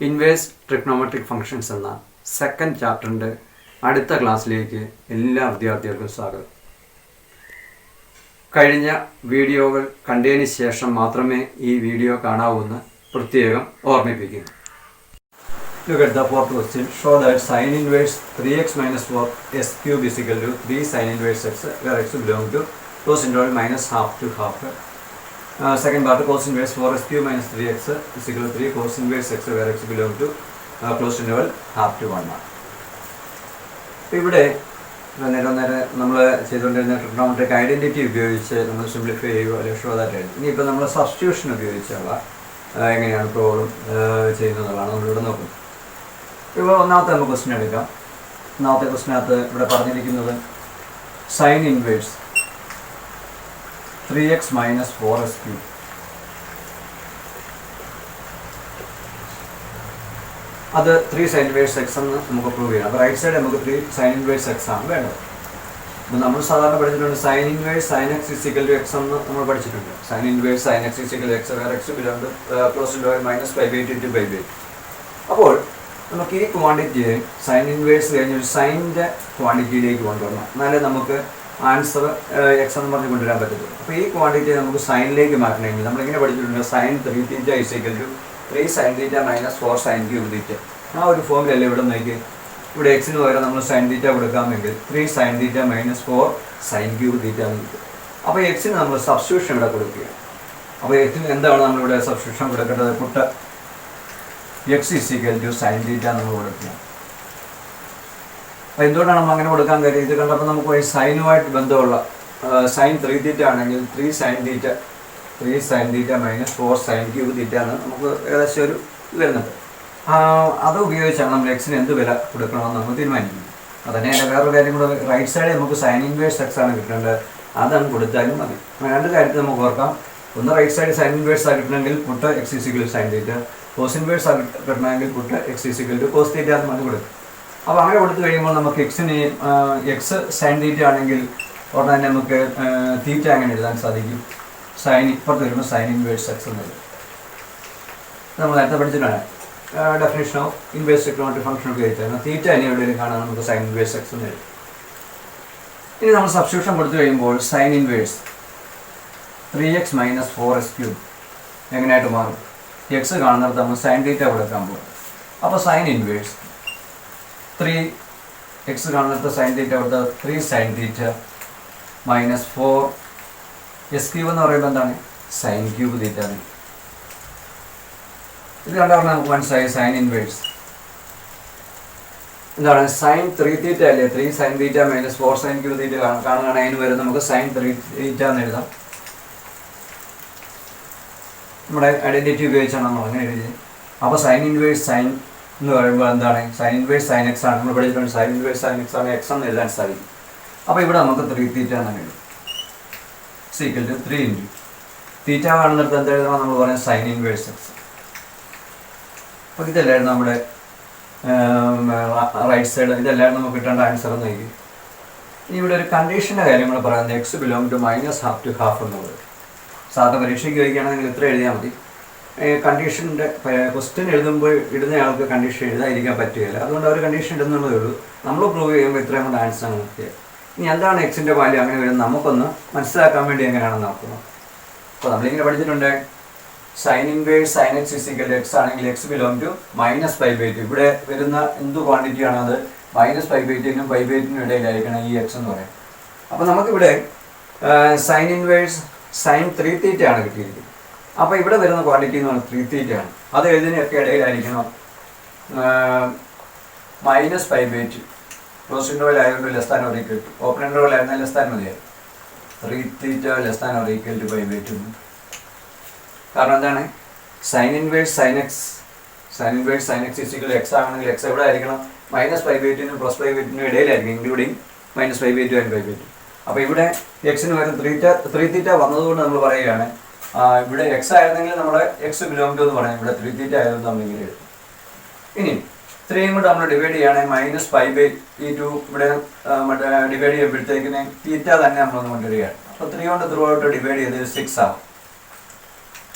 Inverse trigonometric functions എന്ന second ചാപ്റ്ററിൻ്റെ അടുത്ത ക്ലാസ്സിലേക്ക് എല്ലാ വിദ്യാർത്ഥികൾക്കും സ്വാഗതം. കഴിഞ്ഞ വീഡിയോകൾ കണ്ടതിന് ശേഷം മാത്രമേ ഈ വീഡിയോ കാണാവൂന്ന് പ്രത്യേകം ഓർമ്മിപ്പിക്കുന്നു. Look at the fourth question. Show that sin inverse 3x minus 4 s cube is equal to 3 sin inverse x where x belong to cos interval minus half to half. Second part, cos inverse 4s cube minus 3x is equal to 3 cos inverse x where x belong to closed interval half to 1. ഇവിടെ നേരം നമ്മൾ ചെയ്തുകൊണ്ടിരുന്ന trigonometric identity ഉപയോഗിച്ച് നമ്മൾ simplify ചെയ്യുക അല്ലെങ്കിൽ show that എഴുതും. ഇനിയിപ്പോൾ നമ്മൾ സബ്സ്റ്റിറ്റ്യൂഷൻ ഉപയോഗിച്ചുള്ള എങ്ങനെയാണ് പ്രോബ്ലം ചെയ്യുന്നതാണ് നമ്മളിവിടെ നോക്കുന്നത്. ഇപ്പോൾ ഒന്നാമത്തെ നമുക്ക് ക്വസ്റ്റ്യൻ എടുക്കാം. ഒന്നാമത്തെ ക്വസ്റ്റ്യനകത്ത് ഇവിടെ പറഞ്ഞിരിക്കുന്നത് sign inverse 3x minus 4s cube. അത് 3 sin inverse x എന്ന് നമുക്ക് പ്രൂവ് ചെയ്യണം. അപ്പോൾ റൈറ്റ് സൈഡ് നമുക്ക് 3 sin inverse x ആണ് വേണ്ടത്. അപ്പോൾ നമ്മൾ സാധാരണ പഠിച്ചിട്ടുണ്ട് sin inverse sin x is equal to x എന്ന് നമ്മൾ പഠിച്ചിട്ടുണ്ട്. sin inverse sin x is equal to x where x belong to closed interval minus pi by 2 into pi by 2. അപ്പോൾ നമുക്ക് ഈ ക്വാണ്ടിറ്റിയെ സൈൻ ഇൻവേഴ്സ് കഴിഞ്ഞൊരു സൈനിൻ്റെ ക്വാണ്ടിറ്റിയിലേക്ക് കൊണ്ടുവരണം. എന്നാലേ നമുക്ക് ആൻസർ എക്സ് എന്ന് പറഞ്ഞ് കൊണ്ടുവരാൻ പറ്റത്തുള്ളൂ. അപ്പോൾ ഈ ക്വാണ്ടിറ്റിയെ നമുക്ക് സൈനിലേക്ക് മാറ്റണമെങ്കിൽ നമ്മളിങ്ങനെ പഠിച്ചിട്ടുണ്ട് sine 3 theta is equal to 3 sine theta minus 4 sine cube theta. ആ ഒരു ഫോമിലല്ലേ ഇവിടെ നോക്കി. ഇവിടെ എക്സിന് പകരം നമ്മൾ സൈൻ തീറ്റ കൊടുക്കാമെങ്കിൽ 3 sine theta minus 4 sine cube theta എന്ന് കിട്ടും. അപ്പോൾ എക്സിന് നമ്മൾ സബ്സ്റ്റിറ്റ്യൂഷൻ ഇവിടെ കൊടുക്കുക. അപ്പോൾ എക്സിന് എന്താണ് നമ്മളിവിടെ സബ്സ്റ്റിറ്റ്യൂഷൻ കൊടുക്കേണ്ടത്? Put x is equal to sine theta നമ്മൾ കൊടുക്കുക. അപ്പോൾ എന്തുകൊണ്ടാണ് നമ്മൾ അങ്ങനെ കൊടുക്കാൻ കാര്യം? ഇത് കണ്ടപ്പോൾ നമുക്ക് സൈനുമായിട്ട് ബന്ധമുള്ള സൈൻ 3 തീറ്റ ആണെങ്കിൽ 3 sine theta minus 4 sine cube theta എന്ന് നമുക്ക് ഏകദേശം ഒരു വരുന്നുണ്ട്. അത് ഉപയോഗിച്ചാണ് നമ്മൾ എക്സിന് എന്ത് വില കൊടുക്കണമെന്ന് നമ്മൾ തീരുമാനിക്കുന്നത്. അതന്നെ അതിൻ്റെ വേറൊരു കാര്യം കൂടെ, റൈറ്റ് സൈഡിൽ നമുക്ക് സൈൻ ഇൻവേഴ്സ് എക്സ് ആണ് കിട്ടേണ്ടത്, അതങ്ങ് കൊടുത്താലും മതി. രണ്ട് കാര്യത്തിൽ നമുക്ക് ഓർക്കാം. ഒന്ന്, റൈറ്റ് സൈഡ് സൈൻ ഇൻവേഴ്സ് ആയി കിട്ടണമെങ്കിൽ put x is equal to sine theta, cos inverse ആയി കിട്ടണമെങ്കിൽ put x is equal to cos theta എന്ന് പറഞ്ഞ് കൊടുക്കും. അപ്പോൾ അങ്ങനെ കൊടുത്തു കഴിയുമ്പോൾ നമുക്ക് എക്സിന് എക്സ് സൈൻ തീറ്റ ആണെങ്കിൽ ഉടനെ തന്നെ നമുക്ക് തീറ്റ അങ്ങനെ എഴുതാൻ സാധിക്കും. സൈൻ ഇപ്പുറത്ത് വരുമ്പോൾ സൈൻ ഇൻവേഴ്സ് എക്സ് എന്നത് നമ്മൾ നേരത്തെ പഠിച്ചിട്ടാണ് definition of inverse trigonometric function ഉപയോഗിച്ചാൽ തീറ്റ ഇനി എവിടെയും കാണാൻ നമുക്ക് സൈൻ ഇൻവേഴ്സ് എക്സ് എന്ന് എഴുതും. ഇനി നമ്മൾ സബ്സ്റ്റിറ്റ്യൂഷൻ കൊടുത്തു കഴിയുമ്പോൾ sine inverse 3x minus 4s cube എങ്ങനെയായിട്ട് മാറും? എക്സ് കാണുന്നിടത്ത് നമ്മൾ സൈൻ തീറ്റ കൊടുക്കാൻ പോകും. അപ്പോൾ സൈൻ ഇൻവേഴ്സ് 3x കാണുന്നിടത്ത് സൈൻ തീറ്റ കൊടുത്താൽ 3 sine theta minus 4 s cube എന്ന് പറയുമ്പോൾ എന്താണ്? Sine cube theta. ഇത് കണ്ടപ്പോൾ നമുക്ക് മനസ്സിലായി സൈൻ ഇൻവേഴ്സ് എന്താണ്? സൈൻ 3 തീറ്റ അല്ലേ? 3 sine theta minus 4 sine cube theta കാണുകയാണെങ്കിൽ അതിന് വരെ നമുക്ക് സൈൻ 3 തീറ്റ എന്ന് എഴുതാം. നമ്മുടെ ഐഡൻറ്റിറ്റി ഉപയോഗിച്ചാണ് നമ്മൾ അങ്ങനെ എഴുതിയത്. അപ്പോൾ സൈൻ ഇൻവേഴ്സ് സൈൻ എന്ന് പറയുമ്പോൾ എന്താണ്? സൈൻ ഇൻവേഴ്സ് സൈൻ എക്സ് ആണ്. നമ്മൾ പഠിച്ചിട്ടുണ്ട് സൈൻ ഇൻവേഴ്സ് സൈൻ എക്സ് ആണ് എക്സ് എന്ന് എഴുതാൻ സാധിക്കും. അപ്പോൾ ഇവിടെ നമുക്ക് 3 തീറ്റ എന്നാണ് എഴുതും. സീക്വൽ ടു 3 ഇൻറ്റു തീറ്റ കാണുന്നിടത്ത് എന്താ എഴുതണം? നമ്മൾ പറയാം സൈൻ ഇൻവേഴ്സ് എക്സ്. അപ്പോൾ ഇതല്ലായിരുന്നു നമ്മുടെ റൈറ്റ് സൈഡ്. ഇതെല്ലാവരും നമുക്ക് കിട്ടേണ്ട ആൻസർ എന്ന് എഴുതി. ഇനി ഇവിടെ ഒരു കണ്ടീഷൻ്റെ കാര്യം കൂടെ പറയുന്നത് x belong to minus half to half എന്നുള്ളത്. സാധാരണ പരീക്ഷയ്ക്ക് ചോദിക്കുകയാണെങ്കിൽ ഇത്ര എഴുതിയാൽ മതി. കണ്ടീഷൻ്റെ ക്വസ്റ്റ്യൻ എഴുതുമ്പോൾ ഇടുന്ന ആൾക്ക് കണ്ടീഷൻ എഴുതാതിരിക്കാൻ പറ്റുകയില്ല. അതുകൊണ്ട് അവർ കണ്ടീഷൻ ഇടുന്നുള്ളതേ ഉള്ളൂ. നമ്മൾ പ്രൂവ് ചെയ്യുമ്പോൾ ഇത്രയും കൊണ്ട് ആൻസർ ആണ് കിട്ടിയത്. ഇനി എന്താണ് എക്സിൻ്റെ വാല്യൂ അങ്ങനെ വരുന്നത് നമുക്കൊന്ന് മനസ്സിലാക്കാൻ വേണ്ടി എങ്ങനെയാണെന്ന് നോക്കുന്നത്. അപ്പോൾ നമ്മളിങ്ങനെ പഠിച്ചിട്ടുണ്ട് sine inverse sine x is equal to x ആണെങ്കിൽ x belong to minus pi by 2. ഇവിടെ വരുന്ന എന്ത് ക്വാണ്ടിറ്റിയാണ് അത്? മൈനസ് പൈ ബൈ 2നും പൈ ബൈ 2നും ഇടയിലായിരിക്കണം ഈ എക്സ് എന്ന് പറയും. അപ്പോൾ നമുക്കിവിടെ സൈൻ ഇൻവേഴ്സ് സൈൻ 3 തീറ്റ ആണ് കിട്ടിയിരിക്കുന്നത്. അപ്പോൾ ഇവിടെ വരുന്ന ക്വാണ്ടിറ്റി എന്ന് പറഞ്ഞാൽ 3 തീറ്റ ആണ്. അത് എഴുതിനൊക്കെ ഇടയിലായിരിക്കണം minus pi by 2. Close interval ആയതുകൊണ്ട് less than or equal to, open interval ആയിരുന്നാൽ ലെസ് ദാൻ മതിയായി. 3 theta less than or equal to pi by 2. കാരണം എന്താണ്? Sine inverse sine x is equal to x ആണെങ്കിൽ എക്സ് എവിടെ ആയിരിക്കണം? Minus pi by 2നും plus pi by 2നും ഇടയിലായിരിക്കും, including minus pi by 2 and pi by 2. അപ്പോൾ ഇവിടെ എക്സിന് പകരം 3 തീറ്റ വന്നതുകൊണ്ട് നമ്മൾ പറയുകയാണ് ഇവിടെ എക്സ് ആയിരുന്നെങ്കിൽ നമ്മൾ എക്സ് ബിലോങ് ടു എന്ന് പറയാം. ഇവിടെ 3 തീറ്റ ആയതുകൊണ്ട് നമ്മൾ ഇങ്ങനെ എഴുതും. ഇനി 3യും കൂടെ നമ്മൾ ഡിവൈഡ് ചെയ്യുകയാണെങ്കിൽ മൈനസ് പൈ ബൈ 2 ഇവിടെ ഡിവൈഡ് ചെയ്യുമ്പോഴത്തേക്കിന് തീറ്റ തന്നെ നമ്മളൊന്ന് കൊണ്ടുവരികയാണ്. അപ്പോൾ 3 കൊണ്ട് ത്രൂ ഔട്ട് ഡിവൈഡ് ചെയ്ത് 6 ആവും.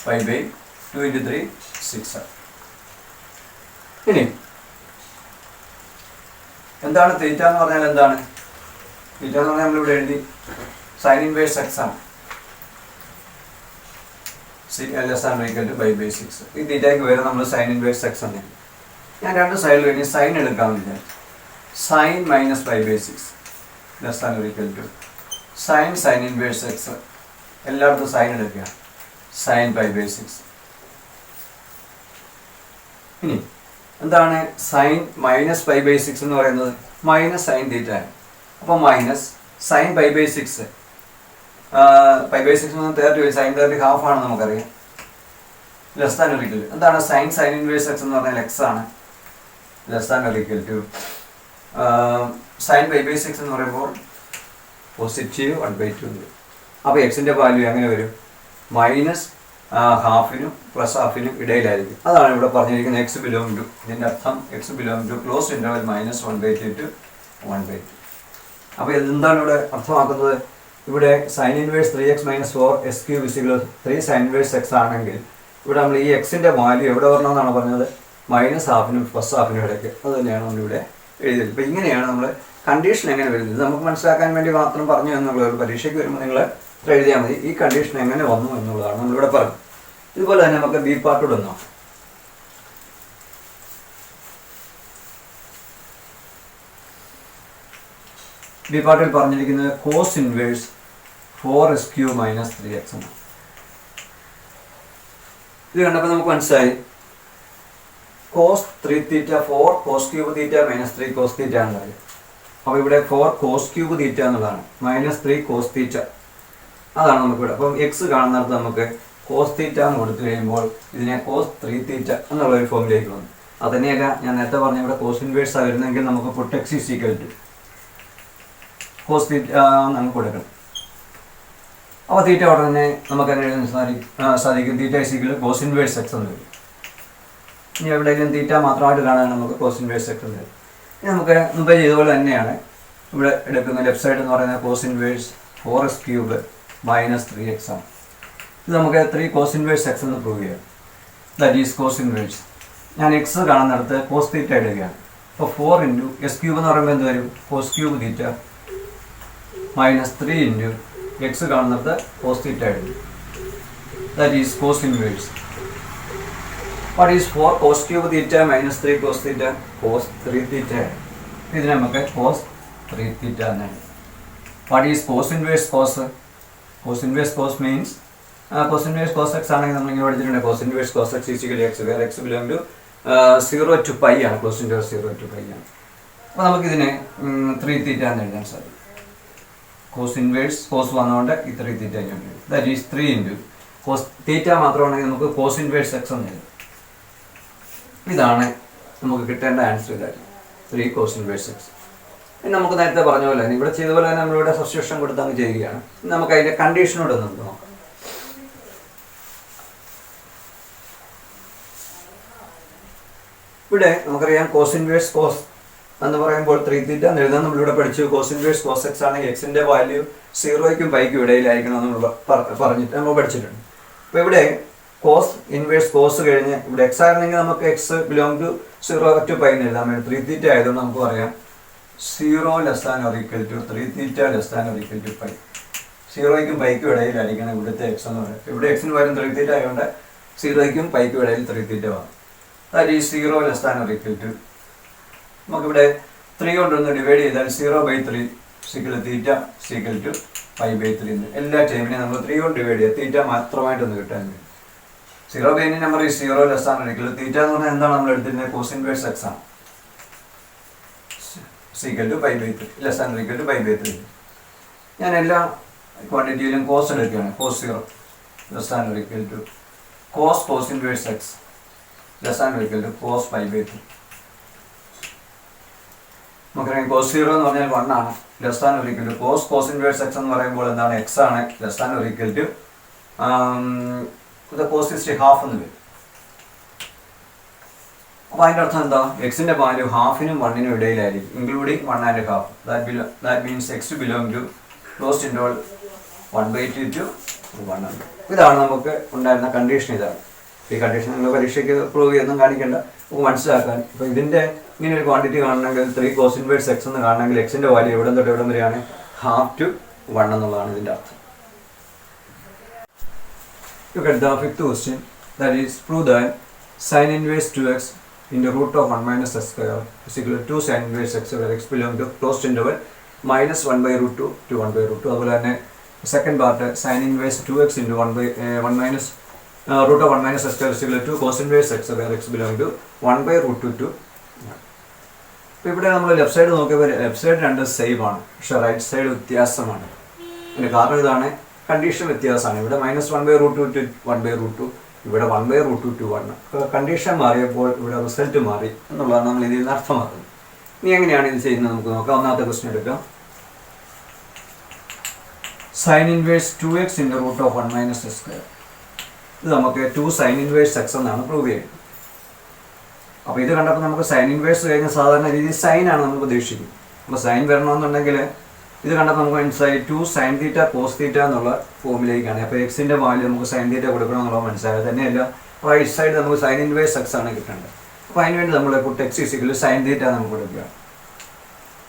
5 by 2 into 3 6 ആവും. ഇനി എന്താണ് തീറ്റ എന്ന് പറഞ്ഞാൽ എന്താണ്? തീറ്റ എന്ന് പറഞ്ഞാൽ നമ്മളിവിടെ എഴുതി സൈൻ ഇൻവേഴ്സ് എക്സ് ആണ്. ലെസ് ഈ തീറ്റയ്ക്ക് വരെ നമ്മൾ സൈൻ ഇൻവേഴ്സ് എക്സ് ആണ്. ഞാൻ രണ്ട് സൈഡിൽ ഇനി സൈൻ എടുക്കാൻ വേണ്ടി sine minus 5/6 less and equal to sine inverse x. എല്ലായിടത്തും സൈൻ എടുക്കുക, സൈൻ 5/6. ഇനി എന്താണ് സൈൻ മൈനസ് 5/6 എന്ന് പറയുന്നത്? മൈനസ് സൈൻ തീറ്റ ആണ്. അപ്പോൾ മൈനസ് സൈൻ 5/6. 5/6 30 സൈൻ 30 ഹാഫ് ആണ് നമുക്കറിയാം. ലെസ് ആൻഡ് ഈക്വൽ ടു എന്താണ് സൈൻ ഇൻവേഴ്സ് എക്സ് എന്ന് പറഞ്ഞാൽ എക്സ് ആണ്. Less and equal to sine 5/6 എന്ന് പറയുമ്പോൾ പോസിറ്റീവ് 1/2. അപ്പോൾ എക്സിൻ്റെ വാല്യൂ എങ്ങനെ വരും? മൈനസ് ഹാഫിനും പ്ലസ് ഹാഫിനും ഇടയിലായിരിക്കും. അതാണ് ഇവിടെ പറഞ്ഞിരിക്കുന്നത് എക്സ് ബിലോങ് ടു. ഇതിൻ്റെ അർത്ഥം x belong to close interval minus 1/2 to 1/2. അപ്പോൾ എന്താണ് ഇവിടെ അർത്ഥമാക്കുന്നത്? ഇവിടെ sine inverse 3x - 4s³ = 3 sine inverse x ആണെങ്കിൽ ഇവിടെ നമ്മൾ ഈ എക്സിൻ്റെ വാല്യൂ എവിടെ വരണമെന്നാണ് പറഞ്ഞത്? മൈനസ് ഹാഫിനും പ്ലസ് ഹാഫിനും ഇടയ്ക്ക്. അത് തന്നെയാണ് നമ്മളിവിടെ എഴുതിയത്. അപ്പോൾ ഇങ്ങനെയാണ് നമ്മൾ കണ്ടീഷൻ എങ്ങനെ വരുന്നത് നമുക്ക് മനസ്സിലാക്കാൻ വേണ്ടി മാത്രം പറഞ്ഞു എന്നുള്ളത്. പരീക്ഷയ്ക്ക് വരുമ്പോൾ നിങ്ങൾ എഴുതിയാൽ മതി ഈ കണ്ടീഷൻ എങ്ങനെ വന്നു എന്നുള്ളതാണ് നമ്മളിവിടെ പറഞ്ഞത്. ഇതുപോലെ തന്നെ നമുക്ക് ബി പാർട്ടോട് വന്നോ. ബി പാർട്ടിൽ പറഞ്ഞിരിക്കുന്നത് കോസ് ഇൻവേഴ്സ് 4s³ - 3x ആണ്. ഇത് കണ്ടപ്പോൾ നമുക്ക് മനസ്സിലായി cos 3θ 4 cos³ θ - 3 cos θ ആണെന്ന്. അപ്പോൾ ഇവിടെ 4 cos³ θ എന്നുള്ളതാണ്, -3 cos θ അതാണ് നമുക്കിവിടെ. അപ്പം എക്സ് കാണുന്നിടത്ത് നമുക്ക് cos θ എന്ന് കൊടുത്തു കഴിയുമ്പോൾ ഇതിനെ cos 3θ എന്നുള്ള ഒരു ഫോമിലേക്ക് വന്നു. അത് തന്നെയല്ല ഞാൻ നേരത്തെ പറഞ്ഞ ഇവിടെ കോസ് ഇൻവേഴ്സ് ആയിരുന്നെങ്കിൽ നമുക്ക് പുട്ട് x = cos θ നമുക്ക് കൊടുക്കണം. അപ്പോൾ തീറ്റ ഉടനെ നമുക്ക് അങ്ങനെ എഴുതാൻ സാധിക്കും. തീറ്റ = cos ഇൻവേഴ്സ് എക്സ് എന്ന് വരും. ഇനി എവിടെയെങ്കിലും തീറ്റ മാത്രമായിട്ട് കാണാൻ നമുക്ക് cos ഇൻവേഴ്സ് എക്സ് എന്ന് വരും. ഇനി നമുക്ക് മുമ്പേ ചെയ്തതുപോലെ തന്നെയാണ് ഇവിടെ എടുക്കുന്ന ലെഫ്റ്റ് സൈഡ് എന്ന് പറയുന്നത് cos ഇൻവേഴ്സ് 4s³ - 3x ആണ്. ഇത് നമുക്ക് 3 cos ഇൻവേഴ്സ് എക്സ് എന്ന് പ്രൂവ് ചെയ്യാം. That is cos inverse. ഞാൻ എക്സ് കാണുന്നിടത്ത് cos θ ഇടുകയാണ്. അപ്പോൾ 4 × s³ എന്ന് പറയുമ്പോൾ എന്ത് വരും? cos³ θ -3 × എക്സ് കാണുന്നിടത്ത് cos θ ഇടും. That is cos inverse. What is 4 cos³ θ - 3 cos θ? cos 3θ. ഇതിന് നമുക്ക് cos 3θ എന്നാണ്. What is cos inverse cos? cos inverse cos means cos inverse cos x ആണെങ്കിൽ നമ്മളിങ്ങനെ പഠിച്ചിട്ടുണ്ട് cos inverse cos x = x, വേറെ x belong to 0 to π ആണ്. cos inverse 0 to π ആണ്. അപ്പോൾ നമുക്കിതിനെ 3θ എന്ന് എഴുതാൻ സാധിക്കും. cos ഇൻവേഴ്സ് cos വന്നുകൊണ്ട് ഈ 3θ എഴുതും. ദാറ്റ് ഈസ് 3 × cos θ മാത്രമാണെങ്കിൽ നമുക്ക് cos ഇൻവേഴ്സ് x എന്ന് എഴുതാം. ഇതാണ് നമുക്ക് കിട്ടേണ്ട ആൻസർ. ഇതായിരുന്നു 3 cos ഇൻവേഴ്സ് x. ഇനി നമുക്ക് നേരത്തെ പറഞ്ഞ പോലെ തന്നെ ഇവിടെ ചെയ്ത പോലെ തന്നെ നമ്മളിവിടെ സബ്സ്റ്റിറ്റ്യൂഷൻ കൊടുത്ത് അങ്ങ് ചെയ്യുകയാണ്. നമുക്ക് അതിൻ്റെ കണ്ടീഷനോട് നമുക്ക് നോക്കാം. ഇവിടെ നമുക്കറിയാം cos ഇൻവേഴ്സ് cos എന്ന് പറയുമ്പോൾ 3θ എന്ന് എഴുതാൻ നമ്മളിവിടെ പഠിച്ചു. cos ഇൻവേഴ്സ് cos x ആണെങ്കിൽ എക്സിൻ്റെ വാല്യൂ 0ക്കും πക്കും ഇടയിലായിരിക്കണം എന്നുള്ള പറഞ്ഞിട്ട് നമ്മൾ പഠിച്ചിട്ടുണ്ട്. അപ്പോൾ ഇവിടെ cos ഇൻവേഴ്സ് cos കഴിഞ്ഞ് ഇവിടെ x ആയിരുന്നെങ്കിൽ നമുക്ക് x ബിലോങ് ടു 0 to π എന്ന് എഴുതാൻ വേണ്ടി 3θ ആയതുകൊണ്ട് നമുക്ക് പറയാം 0 less than or equal to 3θ less than or equal to π. 0ക്കും πക്കും ഇടയിലായിരിക്കണം ഇവിടുത്തെ x എന്ന് പറയുന്നത്. ഇവിടെ എക്സിന് പകരം 3θ ആയതുകൊണ്ട് 0ക്കും πക്കും ഇടയിൽ 3θ വന്നു. That is 0 less than or equal to നമുക്കിവിടെ 3 കൊണ്ടൊന്ന് ഡിവൈഡ് ചെയ്താൽ 0/3 = θ = π/3 എന്ന്. എല്ലാ ടൈമിനെയും നമ്മൾ 3 കൊണ്ട് ഡിവൈഡ് ചെയ്യുക. θ മാത്രമായിട്ടൊന്ന് കിട്ടാൻ വേണ്ടി 0/n നമ്പർ ഈ 0 less than or equal to θ എന്ന് പറഞ്ഞാൽ എന്താണ് നമ്മൾ എടുത്തിരുന്നത്? cos ഇൻവേഴ്സ് x ആണ്. = π/3 less than or equal to π/3. ഞാൻ എല്ലാ ക്വാണ്ടിറ്റിയിലും cos എടുക്കുകയാണ്. cos 0 less than or equal to cos inverse x less than or equal to cos π/3. നമുക്കറിയാം cos 0 എന്ന് പറഞ്ഞാൽ 1 ആണ്. Less than or equal to cos inverse x എന്ന് പറയുമ്പോൾ എന്താണ്? x ആണ്. Less than or equal to cos half എന്ന് വരും. അപ്പോൾ അതിൻ്റെ അർത്ഥം എന്താ? എക്സിൻ്റെ വാല്യൂ ഹാഫിനും 1നും ഇടയിലായിരിക്കും, including 1 1/2. That means x belong to closed interval 1/2 to 1. ഇതാണ് നമുക്ക് ഉണ്ടായിരുന്ന കണ്ടീഷൻ. ഇതാണ് ഈ കണ്ടീഷൻ. നിങ്ങൾ പരീക്ഷയ്ക്ക് പ്രൂവ് ചെയ്തൊന്നും കാണിക്കേണ്ട. മനസ്സിലാക്കാൻ. ഇപ്പോൾ ഇതിൻ്റെ ഇങ്ങനെ ഒരു ക്വാണ്ടിറ്റി കാണണമെങ്കിൽ 3 cos inverse x എന്ന് കാണണമെങ്കിൽ എക്സിൻ്റെ വാല്യൂ എവിടെ തൊട്ട് എവിടെ വരെയാണ്? 1/2 to 1 എന്നുള്ളതാണ് ഇതിൻ്റെ അർത്ഥം. Look at the fifth question, that is prove that sin inverse 2x into root of 1 minus x square is equal to 2 sin inverse x where x belong to closed interval minus 1 by root 2 to 1 by root 2. അതുപോലെ തന്നെ second part sin inverse 2x into 1 minus root of 1 minus x square is equal to cos inverse x where x belong to 1 by root 2 to 1. ഇപ്പോൾ ഇവിടെ നമ്മൾ left side നോക്കിയപ്പോൾ left side രണ്ട് same ആണ്, പക്ഷേ right side വ്യത്യാസമാണ്. അതിൻ്റെ കാരണം ഇതാണ്, കണ്ടീഷൻ വ്യത്യാസമാണ്. ഇവിടെ -1 by root 2 to 1 by root 2, ഇവിടെ 1 by root 2 to 1. കണ്ടീഷൻ മാറിയപ്പോൾ ഇവിടെ റിസൾട്ട് മാറി എന്നുള്ളതാണ് നമ്മൾ ഇതിൽ നിന്ന് അർത്ഥമാക്കുന്നത്. ഇനി എങ്ങനെയാണ് ഇത് ചെയ്യുന്നത് നമുക്ക് നോക്കാം. ഒന്നാമത്തെ ക്വസ്റ്റ്യൻ എടുക്കാം. sin inverse 2x into root of 1 minus x square. ഇത് നമുക്ക് 2 sin inverse x എന്നാണ് പ്രൂവ് ചെയ്യുന്നത്. അപ്പോൾ ഇത് കണ്ടപ്പോൾ നമുക്ക് സൈൻ ഇൻവേഴ്സ് കഴിഞ്ഞ സാധാരണ രീതിയിൽ സൈനാണ് നമ്മൾ പ്രതീക്ഷിക്കുന്നത്. അപ്പോൾ സൈൻ വരണമെന്നുണ്ടെങ്കിൽ ഇത് കണ്ടപ്പോൾ നമുക്ക് മനസ്സിലായി 2 sin θ cos θ എന്നുള്ള ഫോമിലേക്കാണ്. അപ്പോൾ എക്സിൻ്റെ വാല്യൂ നമുക്ക് sin θ കൊടുക്കണം എന്നുള്ളത് മനസ്സിലായത് തന്നെയല്ല. റൈറ്റ് സൈഡ് നമുക്ക് സൈൻ ഇൻവേഴ്സ് എക്സ് ആണ് കിട്ടേണ്ടത്. അപ്പോൾ അതിന് വേണ്ടി നമ്മൾ പുട്ട് എക്സ് ഇസിക്കൽ sin θ നമുക്ക് കൊടുക്കുക.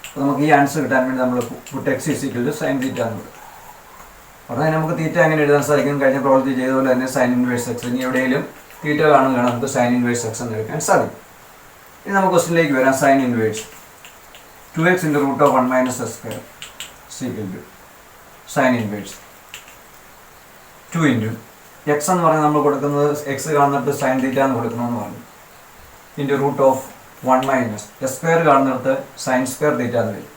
അപ്പോൾ നമുക്ക് ഈ ആൻസർ കിട്ടാൻ വേണ്ടി നമ്മൾ പുട്ട് എക്സ് ഇസിക്കൽ sin θ എന്ന് കൊടുക്കുക. ഉടനെ നമുക്ക് തീറ്റ എങ്ങനെ എഴുതാൻ സാധിക്കും? കഴിഞ്ഞ പ്രവൃത്തി ചെയ്ത പോലെ തന്നെ സൈൻ ഇൻവേഴ്സ് എക്സ്. ഇനി എവിടെയെങ്കിലും തീറ്റ കാണുകയാണ് നമുക്ക് സൈൻ ഇൻവേഴ്സ് എക്സ് എന്ന് എടുക്കാൻ സാധിക്കും. ഇനി നമുക്ക് ക്വസ്റ്റിനിലേക്ക് വരാം. Sine inverse 2x into root of 1 minus x square is equal to sin inverse 2 into x എന്ന് പറഞ്ഞാൽ നമ്മൾ കൊടുക്കുന്നത് എക്സ് കാണുന്നിടത്ത് സൈൻ തീറ്റ എന്ന് കൊടുക്കണമെന്ന് പറഞ്ഞു. Into root of 1 minus s square കാണുന്നിടത്ത് സൈൻ സ്ക്വയർ തീറ്റ എന്ന് വരും.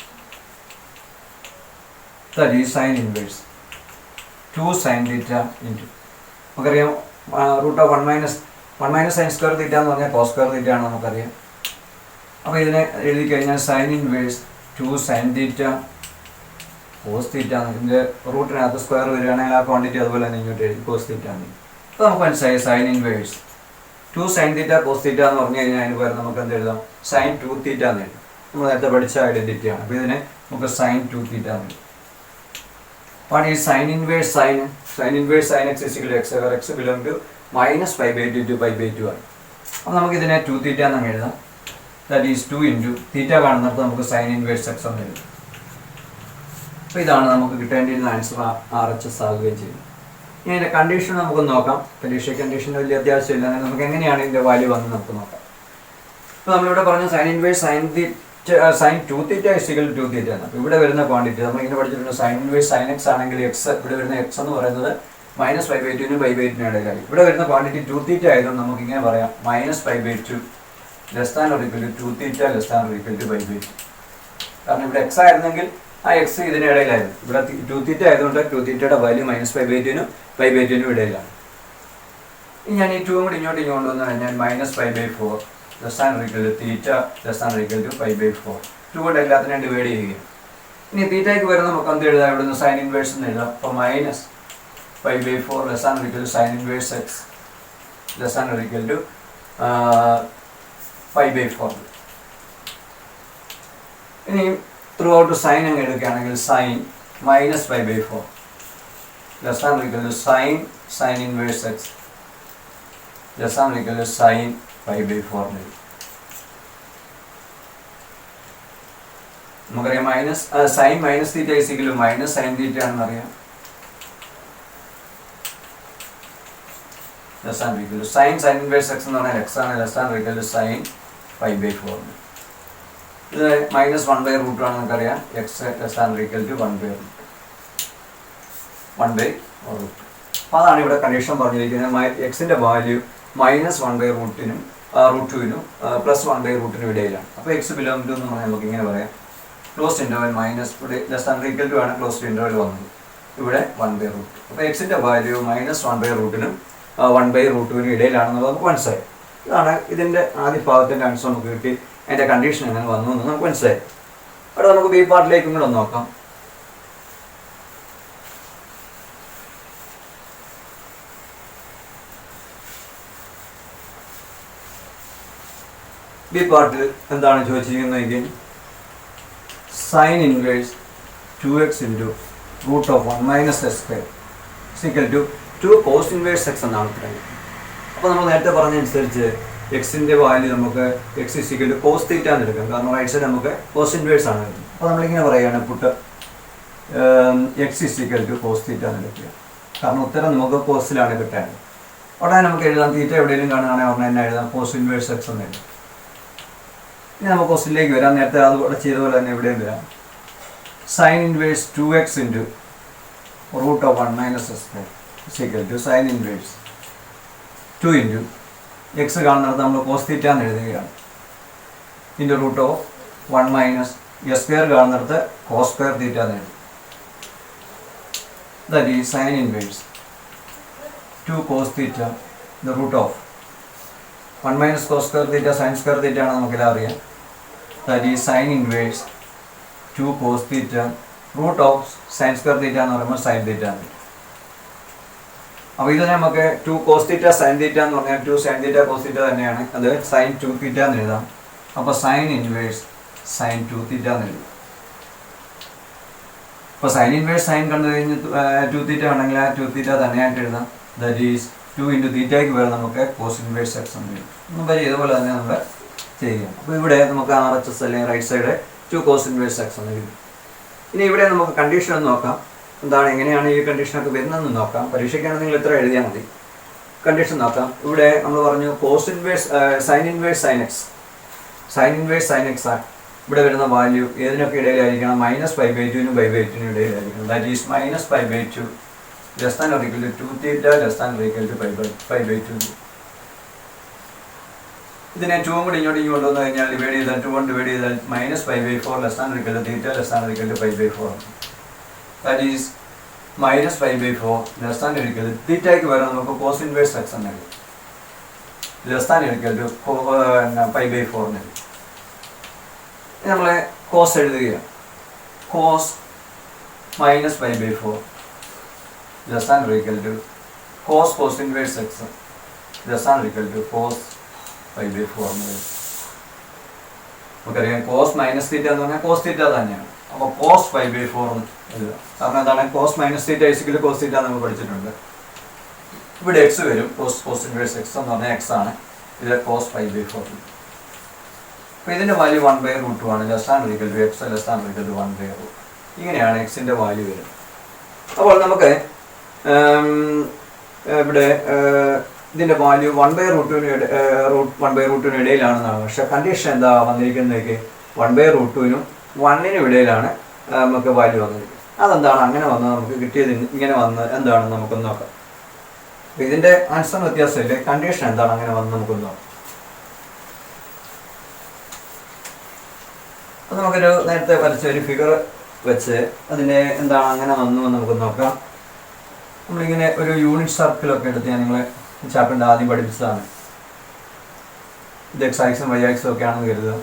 That is sine inverse 2 sin theta into നമുക്കറിയാം root of 1 minus sine square theta എന്ന് പറഞ്ഞാൽ കോസ് സ്ക്വയർ തീറ്റ ആണ് നമുക്കറിയാം. അപ്പോൾ ഇതിനെ എഴുതി കഴിഞ്ഞാൽ sine inverse 2 sin theta cos theta ഇതിൻ്റെ റൂട്ടിനകത്ത് സ്ക്വയർ വരികയാണെങ്കിൽ ആ ക്വാണ്ടിറ്റി അതുപോലെ തന്നെ ഇങ്ങോട്ട് എഴുതി കോസ് തീറ്റ ആണ്. അപ്പോൾ നമുക്ക് മനസ്സിലായി sine inverse 2 sin theta cos theta എന്ന് പറഞ്ഞു കഴിഞ്ഞാൽ അതിന് പകരം നമുക്ക് എന്ത് എഴുതാം? സൈൻ 2 θ എന്ന് എഴുതാം. നമ്മൾ നേരത്തെ പഠിച്ച ഐഡൻറ്റിറ്റിയാണ്. അപ്പോൾ ഇതിനെ നമുക്ക് സൈൻ 2 θ എന്ന് എഴുതാം. What is sin inverse sin? Sin inverse sin x is equal to x where x belong to minus pi by 2 to pi by 2 ആണ്. അപ്പോൾ നമുക്ക് ഇതിനെ 2 θ എന്ന് എഴുതാം. ദാറ്റ് ഈസ് 2 ഇൻറ്റു തീറ്റ കാണുന്നിടത്ത് നമുക്ക് സൈൻ ഇൻവേഴ്സ് എക്സ് എന്ന് എഴുതാം. അപ്പോൾ ഇതാണ് നമുക്ക് കിട്ടേണ്ടിയിരുന്ന ആൻസർ. RHS ആകുകയും ചെയ്യും. ഇനി അതിൻ്റെ കണ്ടീഷൻ നമുക്ക് നോക്കാം. കണ്ടീഷൻ വലിയ അത്യാവശ്യമില്ല. നമുക്ക് എങ്ങനെയാണ് ഇതിൻ്റെ വാല്യൂ വന്ന് നമുക്ക് നോക്കാം. അപ്പോൾ നമ്മളിവിടെ പറഞ്ഞു sine inverse sin 2 θ is equal to 2 θ ആണ്. അപ്പോൾ ഇവിടെ വരുന്ന ക്വാണ്ടിറ്റി നമ്മൾ ഇങ്ങനെ പഠിച്ചിട്ടുണ്ട്. സൈൻ ഇൻവേഴ്സ് sin x ആണെങ്കിൽ എക്സ് ഇവിടെ വരുന്ന എക്സ് എന്ന് പറയുന്നത് -π/2 π/2 ഇടയിലായി. ഇവിടെ വരുന്ന ക്വാണ്ടിറ്റി 2 θ ആയതുകൊണ്ട് നമുക്ക് ഇങ്ങനെ പറയാം -π/2 less than or equal to 2 θ less than or equal to π/2. കാരണം ഇവിടെ എക്സ് ആയിരുന്നെങ്കിൽ ആ എക്സ് ഇതിനിടയിലായിരുന്നു. ഇവിടെ 2 θ ആയതുകൊണ്ട് 2 θയുടെ വാല്യൂ -π/2 π/2 ഇടയിലാണ്. ഇനി ഞാൻ ഈ 2 കൂടി ഇങ്ങോട്ട് കൊണ്ടുവന്നു കഴിഞ്ഞാൽ -π/4 less than or equal to θ less than or equal to π/4. 2 കൊണ്ട് എല്ലാത്തിനെയും ഡിവൈഡ് ചെയ്യുക. ഇനി തീറ്റയ്ക്ക് വരുന്ന നമുക്ക് എന്ത് എഴുതാം? ഇവിടുന്ന് സൈൻ ഇൻവേഴ്സ് എന്ന് എഴുതാം. അപ്പോൾ -π/4 less than or equal to sine inverse x less than or equal to π/4. ഇനി ത്രൂ ഔട്ട് സൈൻ അങ്ങ് എടുക്കുകയാണെങ്കിൽ sine -π/4 less than or equal to sine inverse x less than or equal to sine π/4. നമുക്കറിയാം sine -θ is equal to -sin θ ആണെന്ന് അറിയാം. Sign inverse x എന്ന് പറഞ്ഞാൽ x ആണ് less than or equal to sine π/4. ഇത് -1/√2 ആണ് നമുക്കറിയാം. X less than or equal to 1/√2. അപ്പോൾ അതാണ് ഇവിടെ കണ്ടീഷൻ പറഞ്ഞിരിക്കുന്നത്. എക്സിൻ്റെ വാല്യൂ -1/√2 √2 +1/√2 ഇടയിലാണ്. അപ്പോൾ എക്സ് ബിലോങ് ടു എന്ന് പറഞ്ഞാൽ നമുക്ക് ഇങ്ങനെ പറയാം. ക്ലോസ്ഡ് ഇൻ്റർവൽ ഇവിടെ less than or equal to ആണ് ക്ലോസ്ഡ് ഇൻ്റർവൽ വന്നത്. ഇവിടെ 1/√2. അപ്പോൾ എക്സിൻ്റെ വാല്യൂ -1/√2 1/√2 ഇടയിലാണെന്നുള്ളത് നമുക്ക് മനസ്സിലായി. ഇതാണ് ഇതിൻ്റെ ആദ്യ ഭാഗത്തിൻ്റെ ആൻസർ നമുക്ക് കിട്ടി. അതിൻ്റെ കണ്ടീഷൻ എങ്ങനെ വന്നു എന്ന് നമുക്ക് മനസ്സിലായി. അവിടെ നമുക്ക് ബി പാർട്ടിലേക്കും കൂടെ ഒന്ന് നോക്കാം. ബി പാർട്ടിൽ എന്താണ് ചോദിച്ചിരിക്കുന്നതെങ്കിൽ sine inverse 2x into root of 1 minus x square is equal to 2 cos inverse x എന്നാണ് പറയുന്നത്. അപ്പോൾ നമ്മൾ നേരത്തെ പറഞ്ഞതനുസരിച്ച് എക്സിൻ്റെ വാല്യൂ നമുക്ക് x is equal to cos theta എന്ന് എടുക്കാം. കാരണം റൈറ്റ് സൈഡ് നമുക്ക് കോസ് ഇൻവേഴ്സ് ആണ് വരുന്നത്. അപ്പോൾ നമ്മളിങ്ങനെ പറയുകയാണ് put x is equal to cos theta എന്ന് എടുക്കുക. കാരണം ഉത്തരം നമുക്ക് കോസിലാണ് കിട്ടാൻ. ഉടനെ നമുക്ക് എഴുതാം തീറ്റ എവിടെയെങ്കിലും കാണുകയാണെങ്കിൽ ഉടനെ തന്നെ എഴുതാം കോസ് ഇൻവേഴ്സ് എക്സ് എന്ന് എഴുതാം. ഇനി നമുക്ക് ക്വസ്റ്റിനിലേക്ക് വരാം. നേരത്തെ അതുപോലെ ചെയ്ത പോലെ തന്നെ എവിടെയും വരാം. Sine inverse 2x into root of 1 minus s square is equal to sine inverse 2 into x കാണുന്നിടത്ത് നമ്മൾ കോസ് തീറ്റ എന്ന് എഴുതുകയാണ്. Into root of 1 minus s square കാണുന്നിടത്ത് കോസ് സ്ക്വയർ തീറ്റ എന്ന് എഴുതും. That is sine inverse 2 cos theta the root of 1 minus cos square theta sin square theta ആണ് നമുക്കെല്ലാം അറിയാം. That is sine inverse 2 cos theta root of sine square theta എന്ന് പറയുമ്പോൾ sine theta ആണ്. അപ്പോൾ ഇത് നമുക്ക് 2 cos theta sin theta എന്ന് പറഞ്ഞാൽ 2 sin theta cos theta തന്നെയാണ്. അത് sin 2 theta എന്ന് എഴുതാം. അപ്പോൾ സൈൻ ഇൻവേഴ്സ് sin 2 theta എന്ന് എഴുതാം. അപ്പോൾ സൈൻ ഇൻവേഴ്സ് സൈൻ കണ്ടു കഴിഞ്ഞ് 2 theta ആണെങ്കിൽ ആ 2 theta തന്നെയായിട്ട് എഴുതാം. ദാറ്റ് ഈസ് 2 ഇൻറ്റു തീറ്റയ്ക്ക് വേറെ നമുക്ക് കോസ് ഇൻവേഴ്സ് എക്സ് എന്ന് എഴുതാം. നമ്മൾ ഇതുപോലെ തന്നെ നമ്മൾ ചെയ്യുക. അപ്പോൾ ഇവിടെ നമുക്ക് RHS അല്ലെങ്കിൽ right side 2 cos inverse x എന്ന് എഴുതും. ഇനി ഇവിടെ നമുക്ക് കണ്ടീഷൻ ഒന്ന് നോക്കാം. എന്താണ് എങ്ങനെയാണ് ഈ കണ്ടീഷനൊക്കെ വരുന്നതെന്ന് നോക്കാം. പരീക്ഷയ്ക്കാണ് നിങ്ങൾ ഇത്ര എഴുതിയാൽ മതി. കണ്ടീഷൻ നോക്കാം. ഇവിടെ നമ്മൾ പറഞ്ഞു cos inverse sine inverse sine x. Sine inverse sine x ആണ് ഇവിടെ വരുന്ന വാല്യൂ ഏതിനൊക്കെ ഇടയിലായിരിക്കണം? -π/2 π/2 ഇടയിലായിരിക്കണം. That is -π/2 less than or equal to 2 theta less than or equal to π/2. ഇതിനെ 2 കൂടി ഇങ്ങോട്ട് കൊണ്ടുവന്നു കഴിഞ്ഞാൽ ഡിവൈഡ് ചെയ്താൽ 2 കൊണ്ട് ഡിവൈഡ് ചെയ്താൽ -π/4 less than or equal to theta less than or equal to π/4. That is -π/4 less than or equal to തീറ്റയ്ക്ക് വരെ നമുക്ക് കോസ് ഇൻവേഴ്സ് എക്സ് എന്ന് എഴുതും. Less than or equal to π/4 എന്ന് എഴുതും. നമ്മൾ കോസ് എഴുതുകയാണ്. Cos -π/4 less than or equal to cos inverse x less than or equal to cos π/4 നമുക്കറിയാം. കോസ് മൈനസ് തീറ്റ എന്ന് പറഞ്ഞാൽ കോസ് തീറ്റ തന്നെയാണ്. അപ്പോൾ കോസ് π/4 എഴുതുക. കാരണം എന്താണ്? Cos minus theta is equal cos theta നമ്മൾ പഠിച്ചിട്ടുണ്ട്. ഇവിടെ എക്സ് വരും. കോസ് ഇൻവേഴ്സ് എക്സ് എന്ന് പറഞ്ഞാൽ എക്സ് ആണ്. ഇത് കോസ് π/4. അപ്പോൾ ഇതിൻ്റെ വാല്യൂ 1/√2 ആണ്. Less than or equal to X less than or equal to 1/√2. ഇങ്ങനെയാണ് എക്സിൻ്റെ വാല്യൂ വരുന്നത്. അപ്പോൾ നമുക്ക് ഇവിടെ ഇതിൻ്റെ വാല്യൂ 1/√2 ഇടയിലാണെന്നാണ്. പക്ഷേ കണ്ടീഷൻ എന്താ വന്നിരിക്കുന്നതൊക്കെ 1/√2 1 ഇടയിലാണ് നമുക്ക് വാല്യൂ വന്നിരിക്കുന്നത്. അതെന്താണ് അങ്ങനെ വന്നത്? നമുക്ക് കിട്ടിയത് ഇങ്ങനെ വന്ന് എന്താണെന്ന് നമുക്കൊന്ന് നോക്കാം. അപ്പോൾ ഇതിൻ്റെ ആൻസർ വ്യത്യാസമില്ലേ? കണ്ടീഷൻ എന്താണ് അങ്ങനെ വന്ന് നമുക്കൊന്ന് നോക്കാം. അത് നമുക്കൊരു നേരത്തെ വരച്ച ഒരു ഫിഗർ വെച്ച് അതിൻ്റെ എന്താണ് അങ്ങനെ വന്നു എന്ന് നമുക്ക് നോക്കാം. നമ്മളിങ്ങനെ ഒരു യൂണിറ്റ് സർക്കിളൊക്കെ എടുത്ത് ഞാൻ നിങ്ങളെ ചാപ്റ്ററിൻ്റെ ആദ്യം പഠിപ്പിച്ചതാണ്. ഇത് എക്സ് ആക്സും വൈ ആക്സും ഒക്കെ ആണെന്ന് കരുതുക.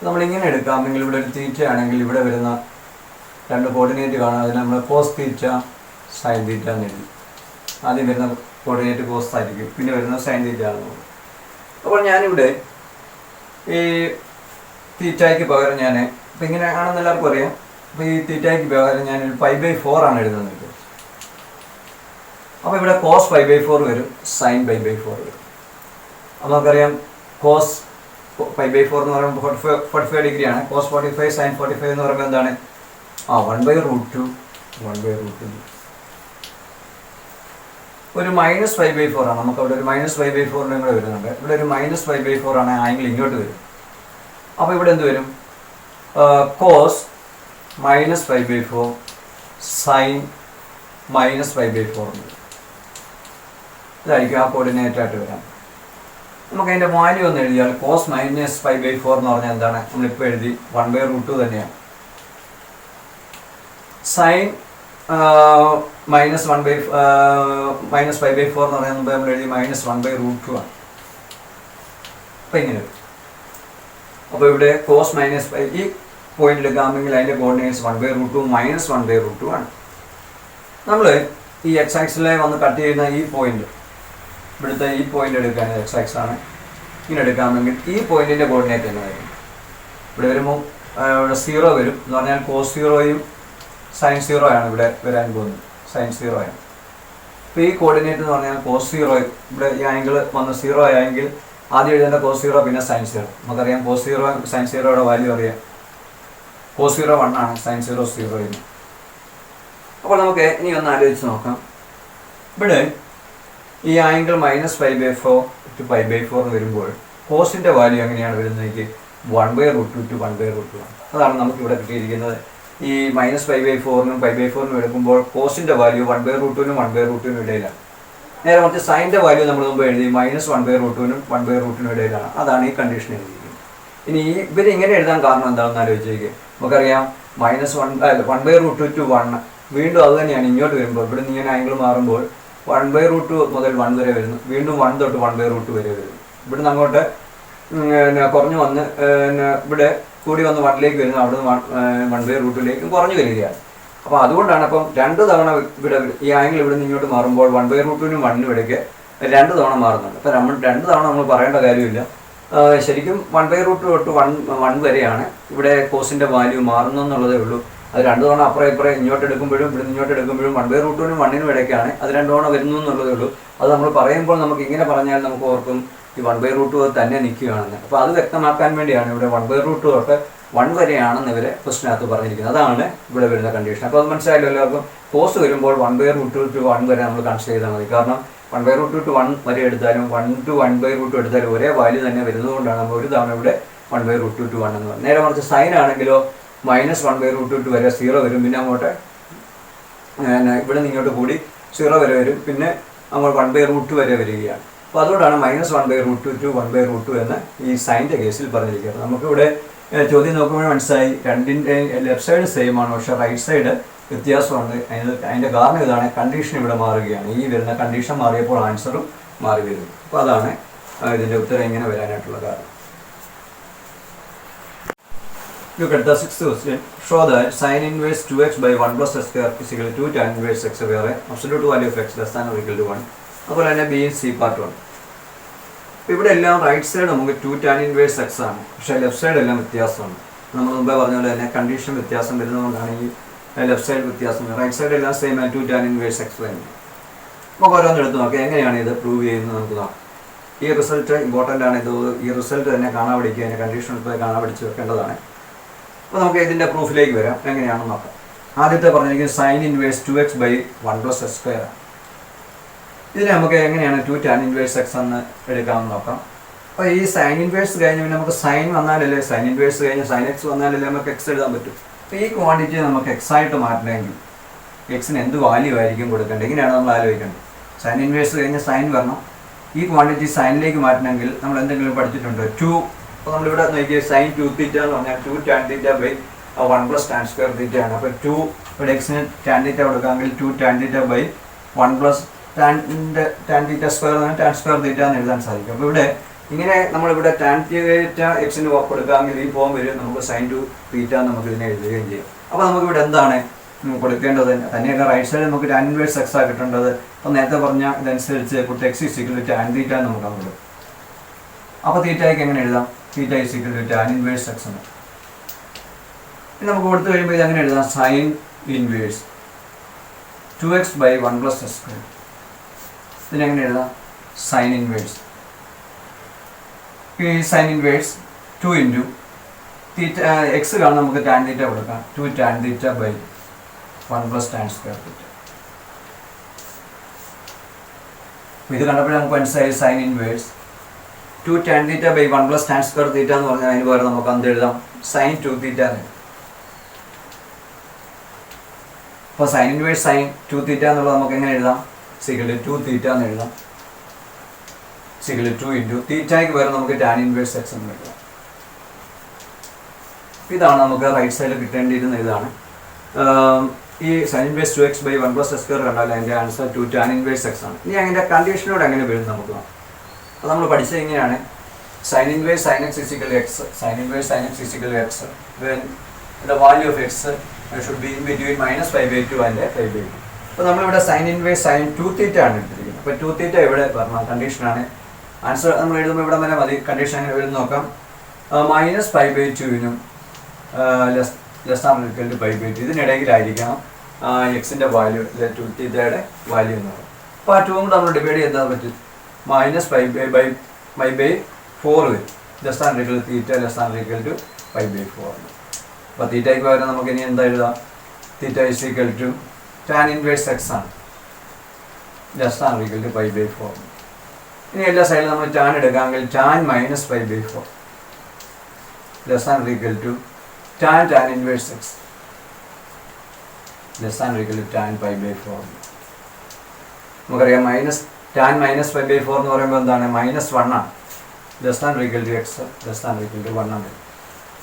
നമ്മളിങ്ങനെ എടുക്കാം. അല്ലെങ്കിൽ ഇവിടെ ഒരു തീറ്റ ആണെങ്കിൽ ഇവിടെ വരുന്ന 2 കോർഡിനേറ്റ് കാണാം. അതിൽ നമ്മൾ കോസ് തീറ്റ സൈൻ തീറ്റ എന്ന് എഴുതി. ആദ്യം വരുന്ന കോർഡിനേറ്റ് കോസ് ആയിരിക്കും, പിന്നെ വരുന്ന സൈൻ തീറ്റ ആണ്. അപ്പോൾ ഞാനിവിടെ ഈ തീറ്റയ്ക്ക് പകരം ഞാൻ ഇപ്പം ഇങ്ങനെ ആണെന്ന് എല്ലാവർക്കും അറിയാം. അപ്പോൾ ഈ തീറ്റയ്ക്ക് പകരം ഞാനൊരു π/4 ആണ് എഴുതുന്നത്. അപ്പോൾ ഇവിടെ കോസ് π/4 വരും, സൈൻ π/4 വരും. അപ്പോൾ നമുക്കറിയാം കോസ് π/4 എന്ന് പറയുമ്പോൾ 45 ഡിഗ്രിയാണ്. കോസ് 45 സൈൻ 45 എന്ന് പറയുമ്പോൾ എന്താണ്? 1/√2 ഒരു -π/4 ആണ്. നമുക്ക് അവിടെ ഒരു -π/4 കൂടെ വരുന്നുണ്ട്. ഇവിടെ ഒരു -π/4 ആണ്. ആംഗിൾ ഇങ്ങോട്ട് വരും. അപ്പോൾ ഇവിടെ എന്ത് വരും? കോസ് -π/4 സൈൻ -π/4 ഇതായിരിക്കും ആ കോർഡിനേറ്റായിട്ട് വരാം. നമുക്ക് അതിൻ്റെ വാല്യൂ ഒന്ന് എഴുതിയാൽ കോസ് -π/4 എന്ന് പറഞ്ഞാൽ എന്താണ്? നമ്മളിപ്പോൾ എഴുതി 1/√2 തന്നെയാണ്. സൈൻ -π/4 എന്ന് പറയുമ്പോൾ നമ്മൾ എഴുതി -1/√2 ആണ്. അപ്പം ഇങ്ങനെ വരും. അപ്പോൾ ഇവിടെ കോസ് ഈ പോയിന്റ് എടുക്കാമെങ്കിൽ അതിൻ്റെ കോർഡിനേറ്റ്സ് 1/√2 -1/√2 ആണ്. നമ്മൾ ഈ എക്സ് ആക്സിലെ വന്ന് കട്ട് ചെയ്യുന്ന ഈ പോയിന്റ്, ഇവിടുത്തെ ഈ പോയിന്റ് എടുക്കാൻ എക്സ് ആക്സ് ആണ്. ഇങ്ങനെ എടുക്കാമെങ്കിൽ ഈ പോയിന്റിൻ്റെ കോർഡിനേറ്റ് എന്നായിരിക്കും. ഇവിടെ വരുമ്പോൾ ഇവിടെ 0 വരും എന്ന് പറഞ്ഞാൽ കോസ് 0യും സൈൻ 0 ആണ് ഇവിടെ വരാൻ പോകുന്നത്. സൈൻ 0 ആണ്. അപ്പോൾ ഈ കോർഡിനേറ്റ് എന്ന് പറഞ്ഞാൽ cos 0, ഇവിടെ ഈ ആംഗിൾ വന്ന് 0 ആയെങ്കിൽ ആദ്യം എഴുതേണ്ട cos 0 പിന്നെ sin 0. നമുക്കറിയാം cos 0 sin 0യുടെ വാല്യൂ അറിയാം. cos 0 1 ആണ്, sin 0 0 ആയിരുന്നു. അപ്പോൾ നമുക്ക് ഇനി ഒന്ന് ആലോചിച്ച് നോക്കാം. ഇവിടെ ഈ ആംഗിൾ -π/4 to π/4 എന്ന് വരുമ്പോൾ കോസിൻ്റെ വാല്യൂ എങ്ങനെയാണ് വരുന്നതെങ്കിൽ 1/√2 to 1/√2 ആണ്. അതാണ് നമുക്കിവിടെ കിട്ടിയിരിക്കുന്നത്. ഈ -π/4നും π/4നും എടുക്കുമ്പോൾ കോസിൻ്റെ വാല്യൂ 1/√2നും 1/√2നും ഇടയിലാണ്. നേരെ മറിച്ച് സൈൻ്റെ വാല്യൂ നമ്മൾ മുമ്പ് എഴുതി -1/√2നും 1/√2നും ഇടയിലാണ്. അതാണ് ഈ കണ്ടീഷൻ എഴുതിയിരിക്കുന്നത്. ഇനി ഇവർ ഇങ്ങനെ എഴുതാൻ കാരണം എന്താണെന്ന് ആലോചിക്കുക. നമുക്കറിയാം -1/√2 to 1 വീണ്ടും അത് തന്നെയാണ്. ഇങ്ങോട്ട് വരുമ്പോൾ ഇവിടെ നിന്ന് ഇങ്ങനെ ആംഗിൾ മാറുമ്പോൾ 1/√2 മുതൽ 1 വരെ വരുന്നു, വീണ്ടും 1 തൊട്ട് 1/√2 വരെ വരുന്നു. ഇവിടുന്ന് അങ്ങോട്ട് കുറഞ്ഞു വന്ന് ഇവിടെ കൂടി വന്ന് 1ലേക്ക് വരുന്നു, അവിടെ നിന്ന് 1/√2ലേക്കും കുറഞ്ഞു വരികയാണ്. അപ്പോൾ അതുകൊണ്ടാണ് അപ്പം 2 തവണ ഇവിടെ ഈ ആംഗിൾ ഇവിടെ നിന്ന് ഇങ്ങോട്ട് മാറുമ്പോൾ 1/√2നും 1നും ഇടയ്ക്ക് 2 തവണ മാറുന്നുണ്ട്. അപ്പോൾ 2 തവണ നമ്മൾ പറയേണ്ട കാര്യമില്ല. ശരിക്കും 1/√2 തൊട്ട് 1 വരെയാണ് ഇവിടെ കോസിൻ്റെ വാല്യൂ മാറുന്നു എന്നുള്ളതേ ഉള്ളൂ. അത് 2 തവണ അപ്പുറം ഇപ്പുറം ഇങ്ങോട്ട് എടുക്കുമ്പോഴും ഇവിടെ ഇങ്ങോട്ട് എടുക്കുമ്പോഴും 1/√2നും 1നും ഇടയ്ക്കാണ്. അത് 2 തവണ വരുന്നു എന്നുള്ളതേ ഉള്ളൂ. അത് നമ്മൾ പറയുമ്പോൾ നമുക്ക് ഇങ്ങനെ പറഞ്ഞാൽ നമുക്ക് ഓർക്കും ഈ 1/√2 തന്നെ നിൽക്കുകയാണെന്ന്. അപ്പോൾ അത് വ്യക്തമാക്കാൻ വേണ്ടിയാണ് ഇവിടെ 1/√2 തൊട്ട് 1 വരെയാണെന്ന് ഇവരെ ക്വസ്റ്റിനകത്ത് പറഞ്ഞിരിക്കുന്നത്. അതാണ് ഇവിടെ വരുന്ന കണ്ടീഷൻ. അപ്പോൾ അത് മനസ്സിലായല്ലോ എല്ലാവർക്കും. കോസ് വരുമ്പോൾ 1/√2 to 1 വരെ നമ്മൾ കൺസിഡർ ചെയ്താൽ മതി. കാരണം 1/√2 to 1 വരെ എടുത്താലും 1 to 1/√2 എടുത്താലും ഒരേ വാല്യൂ തന്നെ വരുന്നതുകൊണ്ടാണ് നമ്മൾ ഒരു തവണ ഇവിടെ 1/√2 to 1 എന്ന് പറയുന്നത്. നേരെ മറിച്ച് സൈൻ ആണെങ്കിലോ -1/√2 വരെ 0 വരും, പിന്നെ അങ്ങോട്ട് ഇവിടെ നിന്ന് ഇങ്ങോട്ട് കൂടി 0 വരെ വരും, പിന്നെ അങ്ങോട്ട് 1/√2 വരെ വരികയാണ്. അപ്പോൾ അതുകൊണ്ടാണ് -1/√2 to 1/√2 എന്ന് ഈ സൈൻ്റെ കേസിൽ പറഞ്ഞിരിക്കുന്നത്. നമുക്കിവിടെ ചോദ്യം നോക്കുമ്പോൾ മനസ്സിലായി രണ്ടിൻ്റെ ലെഫ്റ്റ് സൈഡ് സെയിം ആണ്, പക്ഷേ റൈറ്റ് സൈഡ് വ്യത്യാസമുണ്ട്. അതിൻ്റെ കാരണം ഇതാണ്, കണ്ടീഷൻ ഇവിടെ മാറുകയാണ്. ഈ വരുന്ന കണ്ടീഷൻ മാറിയപ്പോൾ ആൻസറും മാറി വരുന്നു. അപ്പോൾ അതാണ് ഇതിൻ്റെ ഉത്തരം ഇങ്ങനെ വരാനായിട്ടുള്ള കാരണം. Look at the sixth question. Show that sin inverse 2x by 1 plus x square is equal to 2 tan inverse x where absolute value of x less than or equal to 1. അതുപോലെ തന്നെ ബി സി പാർട്ട് 1. ഇവിടെ എല്ലാം right side നമുക്ക് 2 tan inverse x ആണ്, പക്ഷേ left side എല്ലാം വ്യത്യാസമാണ്. നമ്മൾ മുമ്പേ പറഞ്ഞ പോലെ തന്നെ കണ്ടീഷൻ വ്യത്യാസം വരുന്നതുകൊണ്ടാണ് ഈ ലെഫ്റ്റ് സൈഡ് വ്യത്യാസം. റൈറ്റ് സൈഡ് എല്ലാം സെയിം ആയി 2 tan inverse x തന്നെ. നമുക്ക് ഓരോന്ന് എടുത്ത് നോക്കാം എങ്ങനെയാണ് ഇത് പ്രൂവ് ചെയ്യുന്നത് നമുക്ക് നോക്കാം. ഈ റിസൾട്ട് ഇമ്പോർട്ടൻ്റ് ആണ്. ഈ റിസൾട്ട് തന്നെ കാണാൻ പഠിക്കുക, അതിൻ്റെ കണ്ടീഷൻ ഉൾപ്പെടെ കാണാൻ പഠിച്ച് വെക്കേണ്ടതാണ്. അപ്പോൾ നമുക്ക് ഇതിൻ്റെ പ്രൂഫിലേക്ക് വരാം, എങ്ങനെയാണെന്ന് നോക്കാം. ആദ്യത്തെ പറഞ്ഞിരിക്കുന്നത് sign inverse 2x by 1 plus x square. ഇതിനെ നമുക്ക് എങ്ങനെയാണ് 2 tan inverse x എന്ന് എടുക്കാമെന്ന് നോക്കാം. അപ്പോൾ ഈ സൈൻ ഇൻവേഴ്സ് കഴിഞ്ഞ് പിന്നെ നമുക്ക് സൈൻ വന്നാലല്ലേ, സൈൻ ഇൻവേഴ്സ് കഴിഞ്ഞ് സൈൻ എക്സ് വന്നാലല്ലേ നമുക്ക് എക്സ് എഴുതാൻ പറ്റും. അപ്പോൾ ഈ ക്വാണ്ടിറ്റി നമുക്ക് എക്സ് ആയിട്ട് മാറ്റണമെങ്കിൽ എക്സിന് എന്ത് വാല്യൂ ആയിരിക്കും കൊടുക്കേണ്ടത്, ഇങ്ങനെയാണ് നമ്മൾ ആലോചിക്കേണ്ടത്. സൈൻ ഇൻവേഴ്സ് കഴിഞ്ഞ് സൈൻ വരണം. ഈ ക്വാണ്ടിറ്റി സൈനിലേക്ക് മാറ്റണമെങ്കിൽ നമ്മൾ എന്തെങ്കിലും പഠിച്ചിട്ടുണ്ടോ? 2. അപ്പോൾ നമ്മളിവിടെ നോക്കിയ സൈൻ 2θ എന്ന് പറഞ്ഞാൽ 2 tan θ by 1 plus tan square θ ആണ്. അപ്പോൾ 2 ഇവിടെ എക്സിന് tan θ കൊടുക്കാമെങ്കിൽ 2 tan θ by 1 plus tan θ square എന്ന് tan സ്ക്വയർ θ എന്ന് എഴുതാൻ സാധിക്കും. അപ്പോൾ ഇവിടെ ഇങ്ങനെ നമ്മളിവിടെ tan θ എക്സിന് കൊടുക്കാമെങ്കിൽ ഈ ഫോം വരും, നമുക്ക് സൈൻ 2θ നമുക്ക് ഇതിനെ എഴുതുകയും ചെയ്യും. അപ്പോൾ നമുക്കിവിടെ എന്താണ് കൊടുക്കേണ്ടത്? തന്നെയൊക്കെ റൈറ്റ് സൈഡ് നമുക്ക് tan inverse x ആണ് കിട്ടേണ്ടത്. അപ്പോൾ നേരത്തെ പറഞ്ഞ ഇതനുസരിച്ച് puttu x is equal to tan θ നമുക്ക് അങ്ങോട്ട്. അപ്പോൾ തീറ്റയ്ക്ക് എങ്ങനെ എഴുതാം? θ is equal to tan inverse x എന്ന്. ഇനി നമുക്ക് കൊടുത്തു കഴിയുമ്പോൾ ഇത് എങ്ങനെ എഴുതാം? Sine inverse 2x by 1 plus x square. ഇതിനെങ്ങനെ എഴുതാം? സൈൻ ഇൻവേഴ്സ് ഈ സൈൻ ഇൻവേഴ്സ് 2 ഇൻറ്റു തീറ്റ എക്സ് കാണാൻ നമുക്ക് tan θ കൊടുക്കാം. 2 tan θ by 1 plus tan square θ. ഇത് കണ്ടപ്പോൾ നമുക്ക് മനസ്സിലായി sine inverse 2 tan θ by 1 plus tan square θ എന്ന് പറഞ്ഞാൽ അതിന് പകരം നമുക്ക് എന്ത് എഴുതാം? സൈൻ 2θ എന്ന്. അപ്പോൾ സൈൻ ഇൻവേഴ്സ് സൈൻ 2θ എന്നുള്ളത് നമുക്ക് എങ്ങനെ എഴുതാം? സിഗിൾ 2θ എന്ന് എഴുതാം. സിഗിൾ 2 ഇൻറ്റു തീറ്റയ്ക്ക് പകരം നമുക്ക് tan inverse x എന്ന് എഴുതാം. ഇതാണ് നമുക്ക് റൈറ്റ് സൈഡിൽ കിട്ടേണ്ടിയിരുന്ന ഇതാണ്. ഈ sign inverse 2x by 1 plus x square കണ്ടാൽ അതിൻ്റെ ആൻസർ 2 tan inverse x ആണ്. ഇനി അതിൻ്റെ കണ്ടീഷനോട് എങ്ങനെ വരും നമുക്ക് നോക്കാം. അപ്പോൾ നമ്മൾ പഠിച്ചത് ഇങ്ങനെയാണ്. Sign inverse sign x is equal to x. Sign inverse sign x is equal to x when the value of x should be in between -π/2 and π/2. അപ്പോൾ നമ്മളിവിടെ സൈൻ ഇൻവേഴ്സ് സൈൻ 2θ ആണ് എടുത്തിരിക്കുന്നത്. അപ്പോൾ 2θ ഇവിടെ പറഞ്ഞ കണ്ടീഷനാണ്. ആൻസർ നമ്മൾ എഴുതുമ്പോൾ ഇവിടെ വരെ മതി. കണ്ടീഷൻ എങ്ങനെ എഴുതി നോക്കാം. -π/2നും ലെസ് ഈക്വൽ ടു π/2 ഇതിനിടയിലായിരിക്കണം എക്സിൻ്റെ വാല്യൂ 2θയുടെ വാല്യൂ എന്ന് പറയും. അപ്പോൾ ആ 2 കൂടെ നമ്മൾ ഡിവൈഡ് ചെയ്താൽ പറ്റും മൈനസ് π/4 വരും. Less than equal to theta less than equal to π/4. അപ്പോൾ തീറ്റയ്ക്ക് പകരം നമുക്ക് ഇനി എന്താ എഴുതാം? Theta is equal to tan inverse x ആണ്, ലെസ് ദാൻ ഈക്വൽ ടു π/4. ഇനി എല്ലാ സൈഡിലും നമ്മൾ ടാൻ എടുക്കാമെങ്കിൽ tan minus π/4 less than equal to tan inverse x less than equal to tan π/4. നമുക്കറിയാം ടാൻ മൈനസ് π/4 എന്ന് പറയുമ്പോൾ എന്താണ്? -1 ആണ്. Less than equal to x less than equal to 1 ആണ്.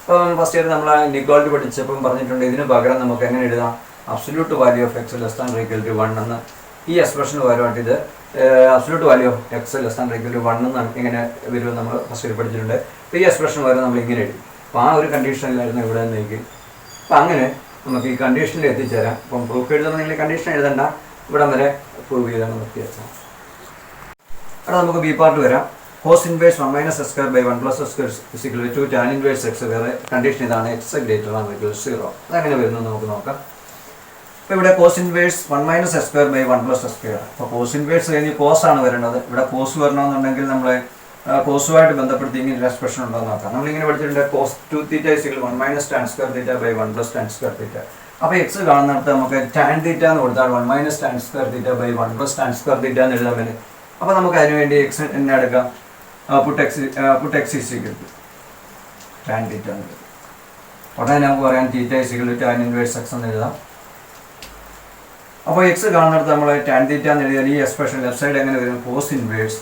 അപ്പോൾ ഫസ്റ്റ് ഇയർ നമ്മൾ ഇക്വാളിറ്റി പഠിച്ചപ്പം പറഞ്ഞിട്ടുണ്ട് ഇതിന് പകരം നമുക്ക് എങ്ങനെ എഴുതാം? Absolute value of x less than equal to 1 എന്ന്. ഈ എക്സ്പ്രഷന് പകരമായിട്ട് ഇത് absolute value of x less than equal to 1 എന്ന് ഇങ്ങനെ വരുമെന്ന് നമ്മൾ ഫസ്റ്റ് ഇയർ പഠിച്ചിട്ടുണ്ട്. അപ്പോൾ ഈ എക്സ്പ്രഷന് പകരം നമ്മൾ ഇങ്ങനെ എഴുതി. അപ്പോൾ ആ ഒരു കണ്ടീഷനിലായിരുന്നു ഇവിടെ നിന്നേക്ക്. അപ്പം അങ്ങനെ നമുക്ക് ഈ കണ്ടീഷനിൽ എത്തിച്ചേരാം. അപ്പം പ്രൂഫ് എഴുതുന്ന കണ്ടീഷൻ എഴുതണ്ട, ഇവിടെ വരെ പ്രൂവ് ചെയ്താണ് നിർത്തി വെച്ചാൽ. അവിടെ നമുക്ക് ബി പാർട്ട് വരാം. Cos inverse 1 - s²/1 + s² = 2 tan inverse x. വേറെ കണ്ടീഷൻ ഇതാണ്, എക്സ് ഗ്രേറ്റർ ദാൻ ഈക്വൽ 0. അതെങ്ങനെ വരുന്നത് നമുക്ക് നോക്കാം. അപ്പോൾ ഇവിടെ കോസ് ഇൻവേഴ്സ് 1 - s²/1 + s². അപ്പോൾ കോസ് ഇൻവേഴ്സ് കഴിഞ്ഞ് കോസ് ആണ് വരേണ്ടത്. ഇവിടെ കോസ് വരണമെന്നുണ്ടെങ്കിൽ നമ്മൾ കോസുമായിട്ട് ബന്ധപ്പെടുത്തി ഇങ്ങനെ എക്സ്പ്രഷൻ ഉണ്ടോ എന്ന് നോക്കാം. നമ്മളിങ്ങനെ പഠിച്ചിട്ടുണ്ട് കോസ് 2θ = 1 - tan²θ/1 + tan²θ. അപ്പോൾ എക്സ് കാണുന്നിടത്ത് നമുക്ക് ടാൻ തീറ്റ എന്ന് കൊടുത്താൽ 1 - tan²θ/1 + tan²θ എന്ന് എഴുതാൻ പറ്റും. അപ്പോൾ നമുക്ക് അതിനുവേണ്ടി എക്സ് എന്നെ എടുക്കാം. പുട്ട് എക്സ് = ടാൻ തീറ്റ എന്ന് എഴുതാം. ഉടനെ നമുക്ക് പറയാം θ = ടാൻ ഇൻവേഴ്സ് എക്സ് എന്ന് എഴുതാം. അപ്പോൾ എക്സ് കാണുന്നിടത്ത് നമ്മൾ ടാൻ തീറ്റ എന്ന് എഴുതിയാൽ ഈ എക്സ്പ്രഷൻ ലെഫ്റ്റ് സൈഡ് എങ്ങനെ വരും? കോസ് ഇൻവേഴ്സ്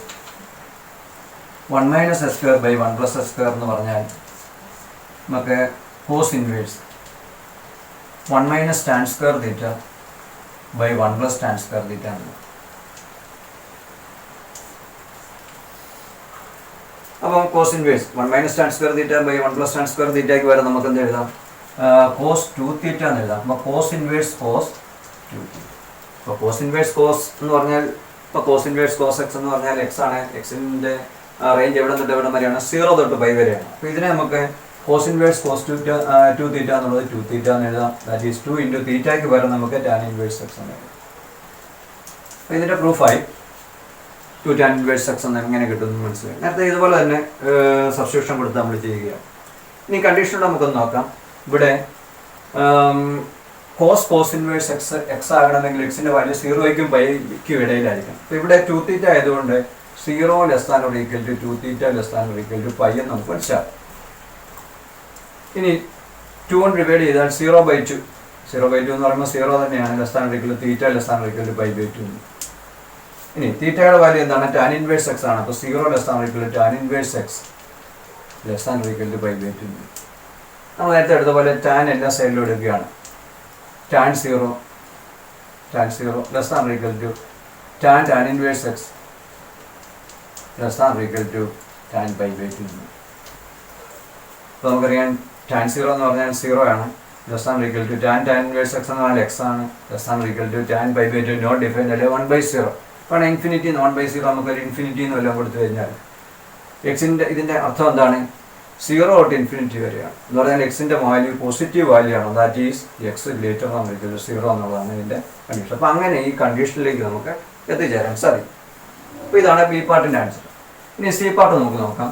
1 - s²/1 + s² എന്ന് പറഞ്ഞാൽ നമുക്ക് കോസ് ഇൻവേഴ്സ് 1 - tan²θ/1 + tan²θ ആണ്. അപ്പം കോസ് ഇൻവേഴ്സ് 1 - tan²θ/1 + tan²θയ്ക്ക് വരെ നമുക്ക് എന്ത് എഴുതാം? കോസ് 2θ എന്ന് എഴുതാം. അപ്പോൾ കോസ് ഇൻവേഴ്സ് കോസ് 2θ. അപ്പോൾ കോസ് ഇൻവേഴ്സ് കോസ് എന്ന് പറഞ്ഞാൽ ഇപ്പോൾ കോസ് ഇൻവേഴ്സ് കോസ് എക്സ് എന്ന് പറഞ്ഞാൽ എക്സ് ആണ്. എക്സിൻ്റെ റേഞ്ച് എവിടെ തൊട്ട് എവിടെ വരെയാണ്? 0 തൊട്ട് π വരെയാണ്. അപ്പോൾ ഇതിനെ നമുക്ക് കോസ് ഇൻവേഴ്സ് കോസ് 2θ എന്നുള്ളത് 2θ എന്ന് എഴുതാം. ദാറ്റ് ഈസ് 2 × തീറ്റയ്ക്ക് പകരം നമുക്ക് ടാൻ ഇൻവേഴ്സ് എക്സ് എന്ന് എഴുതാം. അപ്പോൾ ഇതിൻ്റെ പ്രൂഫായി 2 ടാൻ ഇൻവേഴ്സ് എക്സ് എന്ന് എങ്ങനെ കിട്ടുമെന്ന് മനസ്സിലായി. നേരത്തെ ഇതുപോലെ തന്നെ സബ്സ്റ്റിറ്റ്യൂഷൻ കൊടുത്ത് നമ്മൾ ചെയ്യുകയാണ്. ഇനി കണ്ടീഷൻ നമുക്കൊന്ന് നോക്കാം. ഇവിടെ കോസ് ഇൻവേഴ്സ് എക്സ് ആകണമെങ്കിൽ എക്സിൻ്റെ വാല്യൂ 0ക്കും π-ക്കും ഇടയിലായിരിക്കും. അപ്പോൾ ഇവിടെ 2θ ആയതുകൊണ്ട് 0 < 2θ < π എന്ന് നമുക്ക് മനസ്സിലാവും. ഇനി 2 കൊണ്ട് ഡിവൈഡ് ചെയ്താൽ 0/2 എന്ന് പറയുമ്പോൾ 0 തന്നെയാണ്. < θ < π/2. ഇനി തീറ്റയുടെ വാല്യൂ എന്താണ്? ടാൻ ഇൻവേഴ്സ് എക്സ് ആണ്. അപ്പോൾ 0 < tan ഇൻവേഴ്സ് എക്സ് < π/2. നമ്മൾ നേരത്തെ എടുത്ത പോലെ ടാൻ എല്ലാ സൈഡിലും എടുക്കുകയാണ്. Tan 0 < tan inverse X < tan π/2. അപ്പോൾ നമുക്കറിയാം ടാൻ 0 എന്ന് പറഞ്ഞാൽ 0 ആണ്. tan ഇൻവേഴ്സ് എക്സ് എന്ന് പറഞ്ഞാൽ എക്സ് ആണ്. tan π/2 നോട്ട് ഡിഫൈൻഡ് അല്ലെ 1/0. അപ്പോൾ ഇൻഫിനിറ്റി 1/0 നമുക്കൊരു ഇൻഫിനിറ്റി എന്ന് വല്ലതും കൊടുത്തു കഴിഞ്ഞാൽ എക്സിൻ്റെ ഇതിൻ്റെ അർത്ഥം എന്താണ്? 0 തൊട്ട് ഇൻഫിനിറ്റി വരെയാണ്. എന്ന് പറഞ്ഞാൽ എക്സിൻ്റെ വാല്യൂ പോസിറ്റീവ് വാല്യൂ ആണ്. That is X greater than 0 എന്നുള്ളതാണ് ഇതിൻ്റെ കണ്ടീഷൻ. അപ്പോൾ അങ്ങനെ ഈ കണ്ടീഷനിലേക്ക് നമുക്ക് എത്തിച്ചേരാൻ സാധിക്കും. അപ്പോൾ ഇതാണ് ബി പാർട്ടിൻ്റെ ആൻസർ. ഇനി സി പാർട്ട് നമുക്ക് നോക്കാം.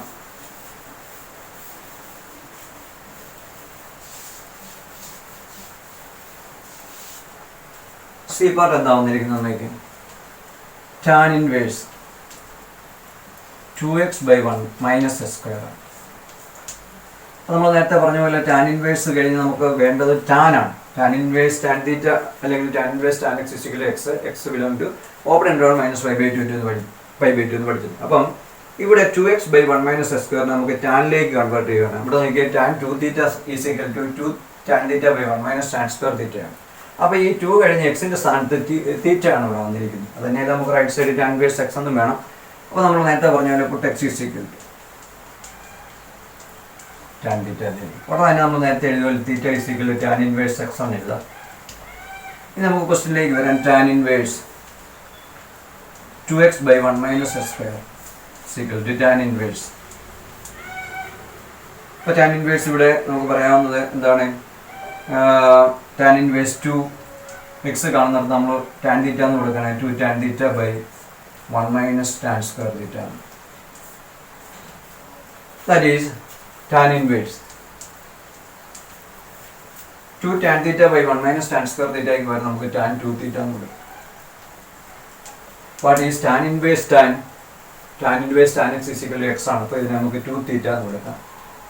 സി പാർട്ട് എന്താ വന്നിരിക്കുന്നതെന്നേക്ക് ടാൻ ഇൻവേഴ്സ് 2x/1 - s². അപ്പോൾ നമ്മൾ നേരത്തെ പറഞ്ഞ പോലെ ടാൻ ഇൻവേഴ്സ് കഴിഞ്ഞ് നമുക്ക് വേണ്ടത് ടാൻ ആണ്. ടാൻ ഇൻവേഴ്സ് ടാൻ തീറ്റ അല്ലെങ്കിൽ tan inverse tan x = x belong to open interval -π/2 എന്ന് പഠിച്ചു. അപ്പം ഇവിടെ 2x/1 - s² നമുക്ക് ടാനിലേക്ക് കൺവേർട്ട് ചെയ്യുകയാണ്. ഇവിടെ നോക്കിയാൽ ടാൻ 2θ = 2 tan θ/1 - tan²θ ആണ്. അപ്പോൾ ഈ 2 കഴിഞ്ഞ് എക്സിൻ്റെ സ്ഥാനത്ത് തീറ്റ ആണ് ഇവിടെ വന്നിരിക്കുന്നത്. അത് തന്നെ നമുക്ക് right side tan inverse x എന്നും വേണം. അപ്പോൾ നമ്മൾ നേരത്തെ പറഞ്ഞ പോലെ പുട്ട് എക്സ് = tan θ. അപ്പോൾ തന്നെ നമ്മൾ നേരത്തെ എഴുതിയ പോലെ θ = tan ഇൻവേഴ്സ് എക്സ് എന്ന് എഴുതാം. ഇനി നമുക്ക് ക്വസ്റ്റ്യനിലേക്ക് വരാൻ tan inverse 2x/1 - s² = tan inverse. അപ്പോൾ ടാൻ ഇൻവേഴ്സ് ഇവിടെ നമുക്ക് പറയാവുന്നത് എന്താണ്? ടാൻ ഇൻവേഴ്സ് 2 എക്സ് കാണുന്നിടത്ത് നമ്മൾ ടാൻ തീറ്റ എന്ന് കൊടുക്കണം. 2 tan θ 1 minus tan square theta. That is tan inverse. 2 tan theta by 1 minus tan square theta equal നമുക്ക് tan 2 theta എന്ന് കൊടുക്കും. What is tan inverse tan? Tan inverse tan x is equal to x ആണ്. അപ്പോൾ ഇതിനെ നമുക്ക് 2 theta എന്ന് കൊടുക്കാം.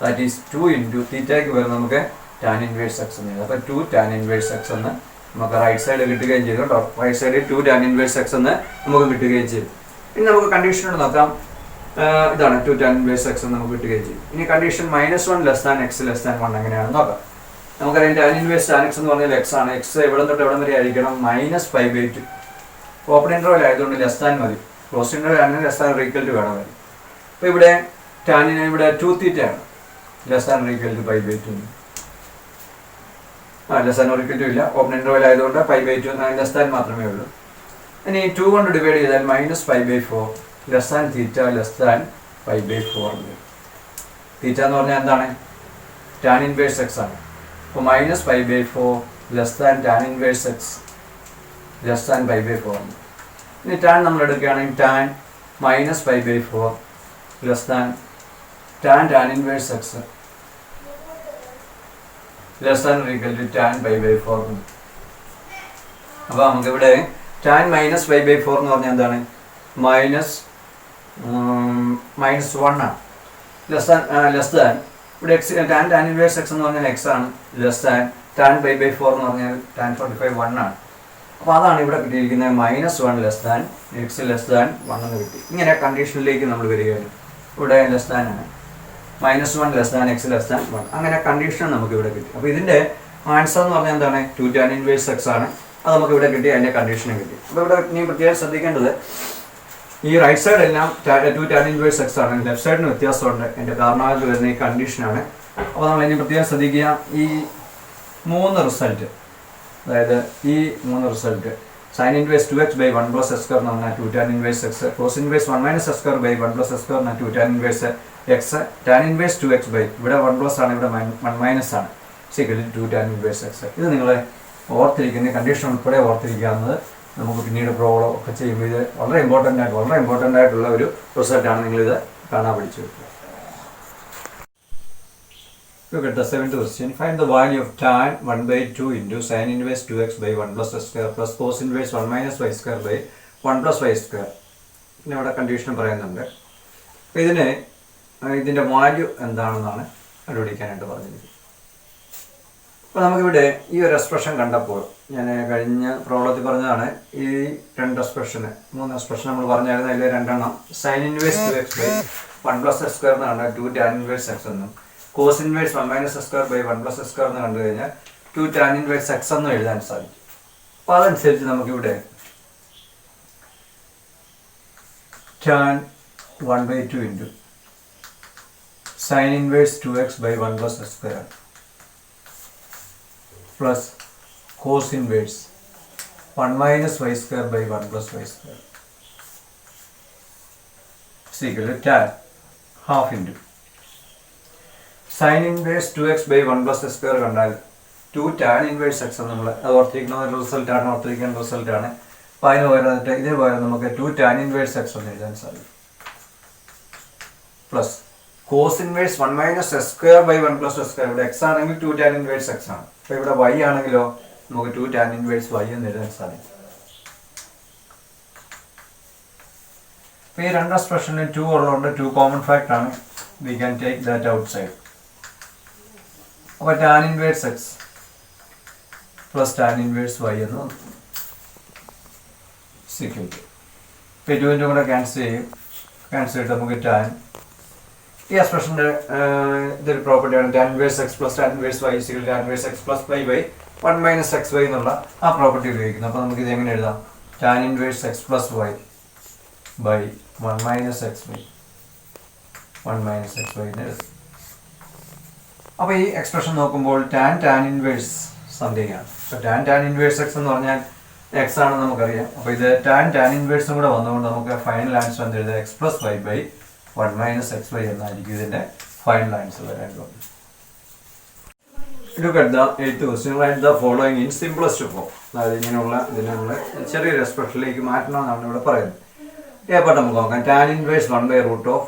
That is 2 into theta equal നമുക്ക് tan inverse x എന്ന് എഴുതാം. അപ്പോൾ 2 tan inverse x എന്ന് നമുക്ക് റൈറ്റ് സൈഡ് കിട്ടുകയും ചെയ്തു കേട്ടോ. റൈറ്റ് സൈഡിൽ 2 tan inverse x എന്ന് നമുക്ക് കിട്ടുകയും ചെയ്തു. ഇനി നമുക്ക് കണ്ടീഷൻ നോക്കാം. ഇതാണ് 2 tan inverse x എന്ന് നമുക്ക് കിട്ടുകയും ചെയ്യും. ഇനി condition -1 less than x less than 1 എങ്ങനെയാണെന്ന് നോക്കാം. നമുക്കറിയാം tan inverse tan x എന്ന് പറഞ്ഞാൽ x ആണ്. x എവിടെ തൊട്ട് എവിടെ വരെ ആയിരിക്കണം? -π/2. ഓപ്പൺ ഇന്റർവൽ ആയതുകൊണ്ട് ലെസ് ദാൻ മതി. ക്ലോസ് ഇന്റർവൽ ആണെങ്കിൽ ലെസ് ദാൻ ഈക്വൽ ടു വേണം മതി. അപ്പോൾ ഇവിടെ ടാനിന് ഇവിടെ 2 θ ആണ്. Less than equal to π/2. Less than equal to ഇല്ല. ഓപ്പൺ ഇന്റർവൽ ആയതുകൊണ്ട് π/2 ലെസ് ദാൻ മാത്രമേ ഉള്ളൂ. ഇനി 2 കൊണ്ട് ഡിവൈഡ് ചെയ്താൽ -π/4 ലെസ് ദാൻ θ ലെസ് ദാൻ π/4 θ എന്ന് പറഞ്ഞാൽ എന്താണ്? tan inverse x ആണ്. അപ്പോൾ -π/4 less than tan inverse x less than π/4. ഇനി tan നമ്മൾ എടുക്കുകയാണെങ്കിൽ tan -π/4 less than tan inverse x less than equal to tan π/4. അപ്പോൾ നമുക്കിവിടെ tan -π/4 എന്ന് പറഞ്ഞാൽ എന്താണ്? -1 ആണ്. ലെസ് ദാൻ ഇവിടെ x tan inverse x എന്ന് പറഞ്ഞാൽ x ആണ്. ലെസ് ദാൻ tan π/4 എന്ന് പറഞ്ഞാൽ tan 45 1 ആണ്. അപ്പോൾ അതാണ് ഇവിടെ കിട്ടിയിരിക്കുന്നത്. -1 less than x less than 1 എന്ന് കിട്ടി. ഇങ്ങനെ കണ്ടീഷനിലേക്ക് നമ്മൾ വരികയാണ്. ഇവിടെ ലെസ് ദാൻ ആണ്. -1 less than x less than 1 അങ്ങനെ കണ്ടീഷൻ നമുക്ക് ഇവിടെ കിട്ടി. അപ്പോൾ ഇതിൻ്റെ ആൻസർ എന്ന് പറഞ്ഞാൽ എന്താണ്? 2 tan inverse x ആണ്. അത് നമുക്ക് ഇവിടെ കിട്ടി. അതിൻ്റെ കണ്ടീഷനും കിട്ടി. അപ്പോൾ ഇവിടെ ഇനി പ്രത്യേകം ശ്രദ്ധിക്കേണ്ടത് ഈ റൈറ്റ് സൈഡ് എല്ലാം 2 tan inverse x ആണ്. ലെഫ്റ്റ് സൈഡിന് വ്യത്യാസമുണ്ട്. എൻ്റെ കാരണമായിട്ട് വരുന്ന ഈ കണ്ടീഷനാണ്. അപ്പോൾ നമ്മൾ ഇനി പ്രത്യേകം ശ്രദ്ധിക്കുക. ഈ 3 റിസൾട്ട്, അതായത് ഈ 3 result sin inverse 2x by 1 plus s square എന്ന് പറഞ്ഞാൽ 2 tan inverse x, cos inverse 1 minus s square by 1 plus s square എന്ന് 2 tan inverse x, tan inverse 2x by ഇവിടെ 1 plus ആണ്, ഇവിടെ 1 minus ആണ്, സിക്കൽ 2 tan inverse x. ഇത് നിങ്ങൾ ഓർത്തിരിക്കുന്ന condition ഉൾപ്പെടെ ഓർത്തിരിക്കാവുന്നത് നമുക്ക് പിന്നീട് പ്രോബ്ലം ഒക്കെ ചെയ്യുമ്പോൾ ഇത് വളരെ ഇമ്പോർട്ടൻ്റ് ആയിട്ടുള്ള ഒരു റിസൾട്ടാണ്. നിങ്ങളിത് കാണാൻ പഠിച്ചു വെക്കുക. Look at the 7th question. Find the value of tan 1/2 into sin inverse 2x by 1 plus s square plus cos inverse 1 minus y square by 1 plus y square. പിന്നെ ഇവിടെ കണ്ടീഷൻ പറയുന്നുണ്ട്. അപ്പോൾ ഇതിൻ്റെ വാല്യൂ എന്താണെന്നാണ് കണ്ടുപിടിക്കാനായിട്ട് പറഞ്ഞിരിക്കുന്നത്. അപ്പോൾ നമുക്കിവിടെ ഈ ഒരു എക്സ്പ്രഷൻ കണ്ടപ്പോൾ ഞാൻ കഴിഞ്ഞ പ്രോബ്ലത്തിൽ പറഞ്ഞതാണ് ഈ 3 എക്സ്പ്രഷൻ നമ്മൾ പറഞ്ഞായിരുന്നു. അതിൽ 2 എണ്ണം sin inverse 2x by 1 plus s square എന്നാണ് 2 tan inverse x എന്നും, cos inverse 1 minus s square by 1 plus s square എന്ന് കണ്ടു കഴിഞ്ഞാൽ 2 tan inverse x എന്നും എഴുതാൻ സാധിക്കും. അപ്പോൾ അതനുസരിച്ച് നമുക്കിവിടെ tan 1/2 into sin inverse 2x by 1 plus s square plus cos inverse 1 minus y square by 1 plus y square is equal to tan half into sin inverse 2x by 1 plus s square കണ്ടാൽ 2 tan inverse x നമ്മൾ അത് ഓർത്തിരിക്കുന്ന റിസൾട്ടാണ്. അപ്പോൾ അതിന് പകരം ഇതിന് പകരം നമുക്ക് 2 tan inverse x എന്ന് എഴുതാൻ സാധിക്കും. Plus cos inverse 1 minus s square by 1 plus s square. ഇവിടെ x ആണെങ്കിൽ 2 tan inverse x ആണ്. അപ്പോൾ ഇവിടെ y ആണെങ്കിലോ നമുക്ക് 2 tan inverse y എന്ന് എഴുതാൻ സാധിക്കും. അപ്പോൾ ഈ 2 എക്സ്പ്രഷനിൽ 2 ഉള്ളതുകൊണ്ട് 2 കോമൺ ഫാക്ടർ ആണ്. We can take that out side. അപ്പോൾ tan inverse x plus tan inverse y എന്ന് വന്നു. സിക്വൻറ്റ് ഇപ്പോൾ 2 കൂടെ ക്യാൻസൽ ചെയ്തിട്ട് നമുക്ക് tan ഈ എക്സ്പ്രഷൻ്റെ ഇതൊരു പ്രോപ്പർട്ടിയാണ്. tan inverse x plus tan inverse y is equal to tan inverse x plus y by 1 minus xy എന്നുള്ള ആ പ്രോപ്പർട്ടി ഉപയോഗിക്കുന്നു. അപ്പോൾ നമുക്കിത് എങ്ങനെ എഴുതാം? tan inverse x plus y by 1 minus xy എന്ന് എഴുതാം. അപ്പോൾ ഈ എക്സ്പ്രഷൻ നോക്കുമ്പോൾ tan inverse സംതിങ് ആണ്. അപ്പോൾ tan inverse x എന്ന് പറഞ്ഞാൽ x ആണെന്ന് നമുക്കറിയാം. അപ്പോൾ ഇത് tan inverse കൂടെ വന്നുകൊണ്ട് നമുക്ക് ഫൈനൽ ആൻസർ എന്ത് എഴുതാം? x plus y by 1 minus xy എന്നായിരിക്കും ഇതിൻ്റെ ഫൈനൽ ആൻസർ വരാനുള്ളത്. Look at the 8th question. Write the following in simplest form. അതായത് ഇതിനുള്ള നമ്മൾ ചെറിയൊരു എക്സ്പ്രഷനിലേക്ക് മാറ്റണമെന്നാണ് ഇവിടെ പറയുന്നത്. എ പാർട്ട് നമുക്ക് നോക്കാം. Tan inverse 1/√of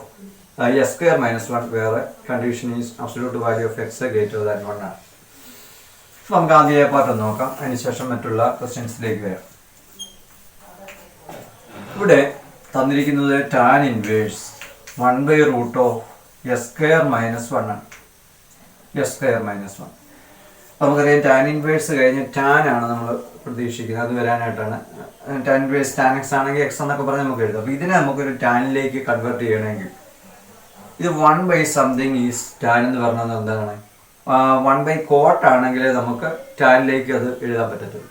s square minus 1 വേറെ condition is absolute value of x greater than 1 ആണ്. അപ്പോൾ നമുക്ക് ആദ്യം എ പാർട്ട് നോക്കാം, അതിനുശേഷം മറ്റുള്ള ക്വസ്റ്റ്യൻസിലേക്ക് വരാം. ഇവിടെ തന്നിരിക്കുന്നത് tan inverse 1/√of s square minus 1 ആണ്. s square minus 1 നമുക്കറിയാം ടാൻ ഇൻവേഴ്സ് കഴിഞ്ഞ് ടാൻ ആണ് നമ്മൾ പ്രതീക്ഷിക്കുന്നത്, അത് വരാനായിട്ടാണ്. ടാൻ ഇൻവേഴ്സ് ടാൻ എക്സ് ആണെങ്കിൽ എക്സ് എന്നൊക്കെ പറഞ്ഞ് നമുക്ക് എഴുതാം. അപ്പോൾ ഇതിനെ നമുക്കൊരു ടാനിലേക്ക് കൺവേർട്ട് ചെയ്യണമെങ്കിൽ ഇത് 1/something ഈസ് ടാൻ എന്ന് പറഞ്ഞത് എന്താണ്, 1/cot ആണെങ്കിൽ നമുക്ക് ടാനിലേക്ക് അത് എഴുതാൻ പറ്റത്തുള്ളൂ.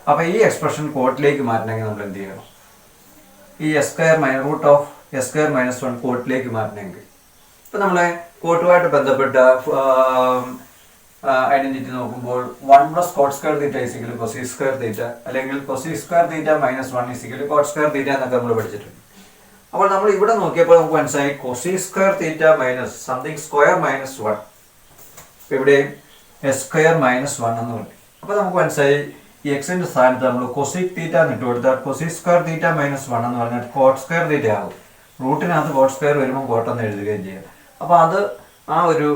അപ്പോൾ ഈ എക്സ്പ്രഷൻ കോട്ടിലേക്ക് മാറ്റണമെങ്കിൽ നമ്മൾ എന്ത് ചെയ്യണം, ഈ s square minus 1 കോട്ടിലേക്ക് മാറ്റണമെങ്കിൽ ഇപ്പം നമ്മളെ കോട്ടുമായിട്ട് ബന്ധപ്പെട്ട ഐഡന്റിറ്റി നോക്കുമ്പോൾ 1 + cot square theta = cosec square theta അല്ലെങ്കിൽ cosec square theta - 1 = cot square theta എന്നൊക്കെ നമ്മൾ പഠിച്ചിട്ടുണ്ട്. അപ്പോൾ നമ്മൾ ഇവിടെ നോക്കിയപ്പോൾ നമുക്ക് മനസ്സിലായി cosec square theta minus something square minus 1, ഇവിടെ s square minus 1 എന്ന് പറഞ്ഞു. അപ്പോൾ നമുക്ക് മനസ്സിലായി ഈ എക്സിന്റെ സ്ഥാനത്ത് നമ്മൾ cosec theta ഇട്ട് കൊടുത്താൽ cosec square theta - 1 എന്ന് പറഞ്ഞാൽ cot square theta ആകും. റൂട്ടിനകത്ത് cot square വരുമ്പോൾ cot എന്ന് എഴുതുകയും ചെയ്യാം. അപ്പോൾ അത് ആ ഒരു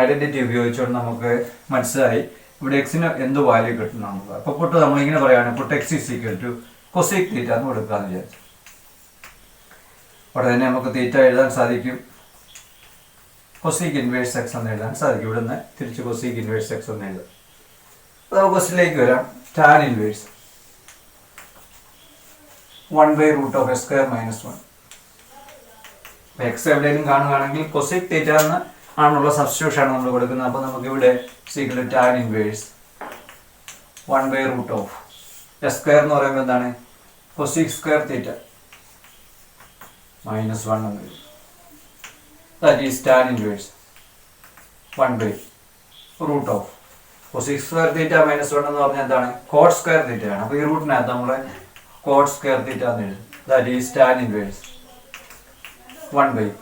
ഐഡന്റിറ്റി ഉപയോഗിച്ചുകൊണ്ട് നമുക്ക് മനസ്സിലായി ഇവിടെ എക്സിന് എന്ത് വാല്യൂ കിട്ടണം. അപ്പോൾ പുട്ട് നമ്മളിങ്ങനെ പറയുകയാണ്, പുട്ട് x = cosec theta എന്ന് കൊടുക്കാമെന്ന് വിചാരിച്ചു. അവിടെ തന്നെ നമുക്ക് തീറ്റ എഴുതാൻ സാധിക്കും, cosec inverse x എന്ന് എഴുതാൻ സാധിക്കും. ഇവിടെ നിന്ന് തിരിച്ച് cosec inverse x എന്ന് എഴുതാം. അപ്പോൾ നമുക്ക് ക്വസ്റ്റിലേക്ക് വരാം. Tan inverse 1/√of s square minus 1. X എവിടെയെങ്കിലും കാണുകയാണെങ്കിൽ cosec theta എന്ന് ആണുള്ള സബ്സ്റ്റിറ്റ്യൂഷൻ നമ്മൾ കൊടുക്കുന്നത്. അപ്പോൾ നമുക്ക് ഇവിടെ tan inverse 1/√of s square എന്ന് പറയുമ്പോൾ എന്താണ്, cosec square theta -1 എന്ന് വരും. That is tan inverse 1/√of cosec square theta - 1 എന്ന് പറഞ്ഞാൽ എന്താണ്, cot square theta ആണ്. അപ്പോൾ ഈ റൂട്ടിനകത്ത് നമ്മൾ cot square theta എന്ന് എഴുതും. ദാറ്റ് ഈസ് ടാൻ ഇൻവേഴ്സ് 1/,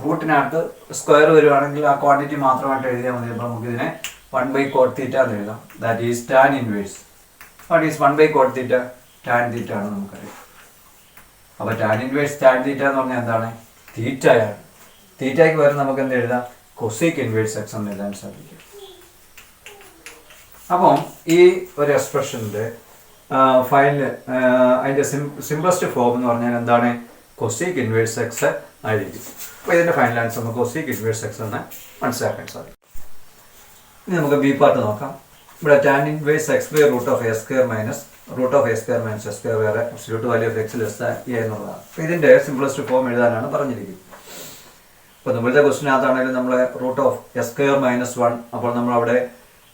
റൂട്ടിനകത്ത് സ്ക്വയർ വരുവാണെങ്കിൽ ആ ക്വാണ്ടിറ്റി മാത്രമായിട്ട് എഴുതിയാൽ മതി. അപ്പോൾ നമുക്ക് ഇതിനെ 1/cot theta എന്ന് എഴുതാം. That is tan inverse what is 1/cot theta, tan theta ആണ് നമുക്കറിയാം. അപ്പോൾ ടാൻ ഇൻവേഴ്സ് ടാൻ തീറ്റ എന്ന് പറഞ്ഞാൽ എന്താണ്, തീറ്റയാണ്. തീറ്റയ്ക്ക് പകരം നമുക്ക് എന്ത് എഴുതാം, cosec inverse x എന്ന് എഴുതാൻ സാധിക്കും. അപ്പം ഈ ഒരു എക്സ്പ്രഷൻ്റെ ഫൈനൽ അതിൻ്റെ സിംപ്ലസ്റ്റ് ഫോം എന്ന് പറഞ്ഞാൽ എന്താണ്, cosec inverse x ആയിരിക്കും. അപ്പോൾ ഇതിൻ്റെ ഫൈനൽ ആൻസർ നമുക്ക് cosec inverse x എന്ന് മനസ്സിലാക്കാൻ സാധിക്കും. ഇനി നമുക്ക് ബി പാർട്ട് നോക്കാം. ഇവിടെ tan inverse x/√of a square minus s square വേറെ absolute value of x less than a എന്നുള്ളതാണ്. അപ്പോൾ ഇതിൻ്റെ സിംപ്ലസ്റ്റ് ഫോം എഴുതാനാണ് പറഞ്ഞിരിക്കുന്നത്. ഇപ്പോൾ നമ്മളുടെ ക്വസ്റ്റിനകത്താണെങ്കിലും നമ്മൾ √of s square minus 1, അപ്പോൾ നമ്മൾ അവിടെ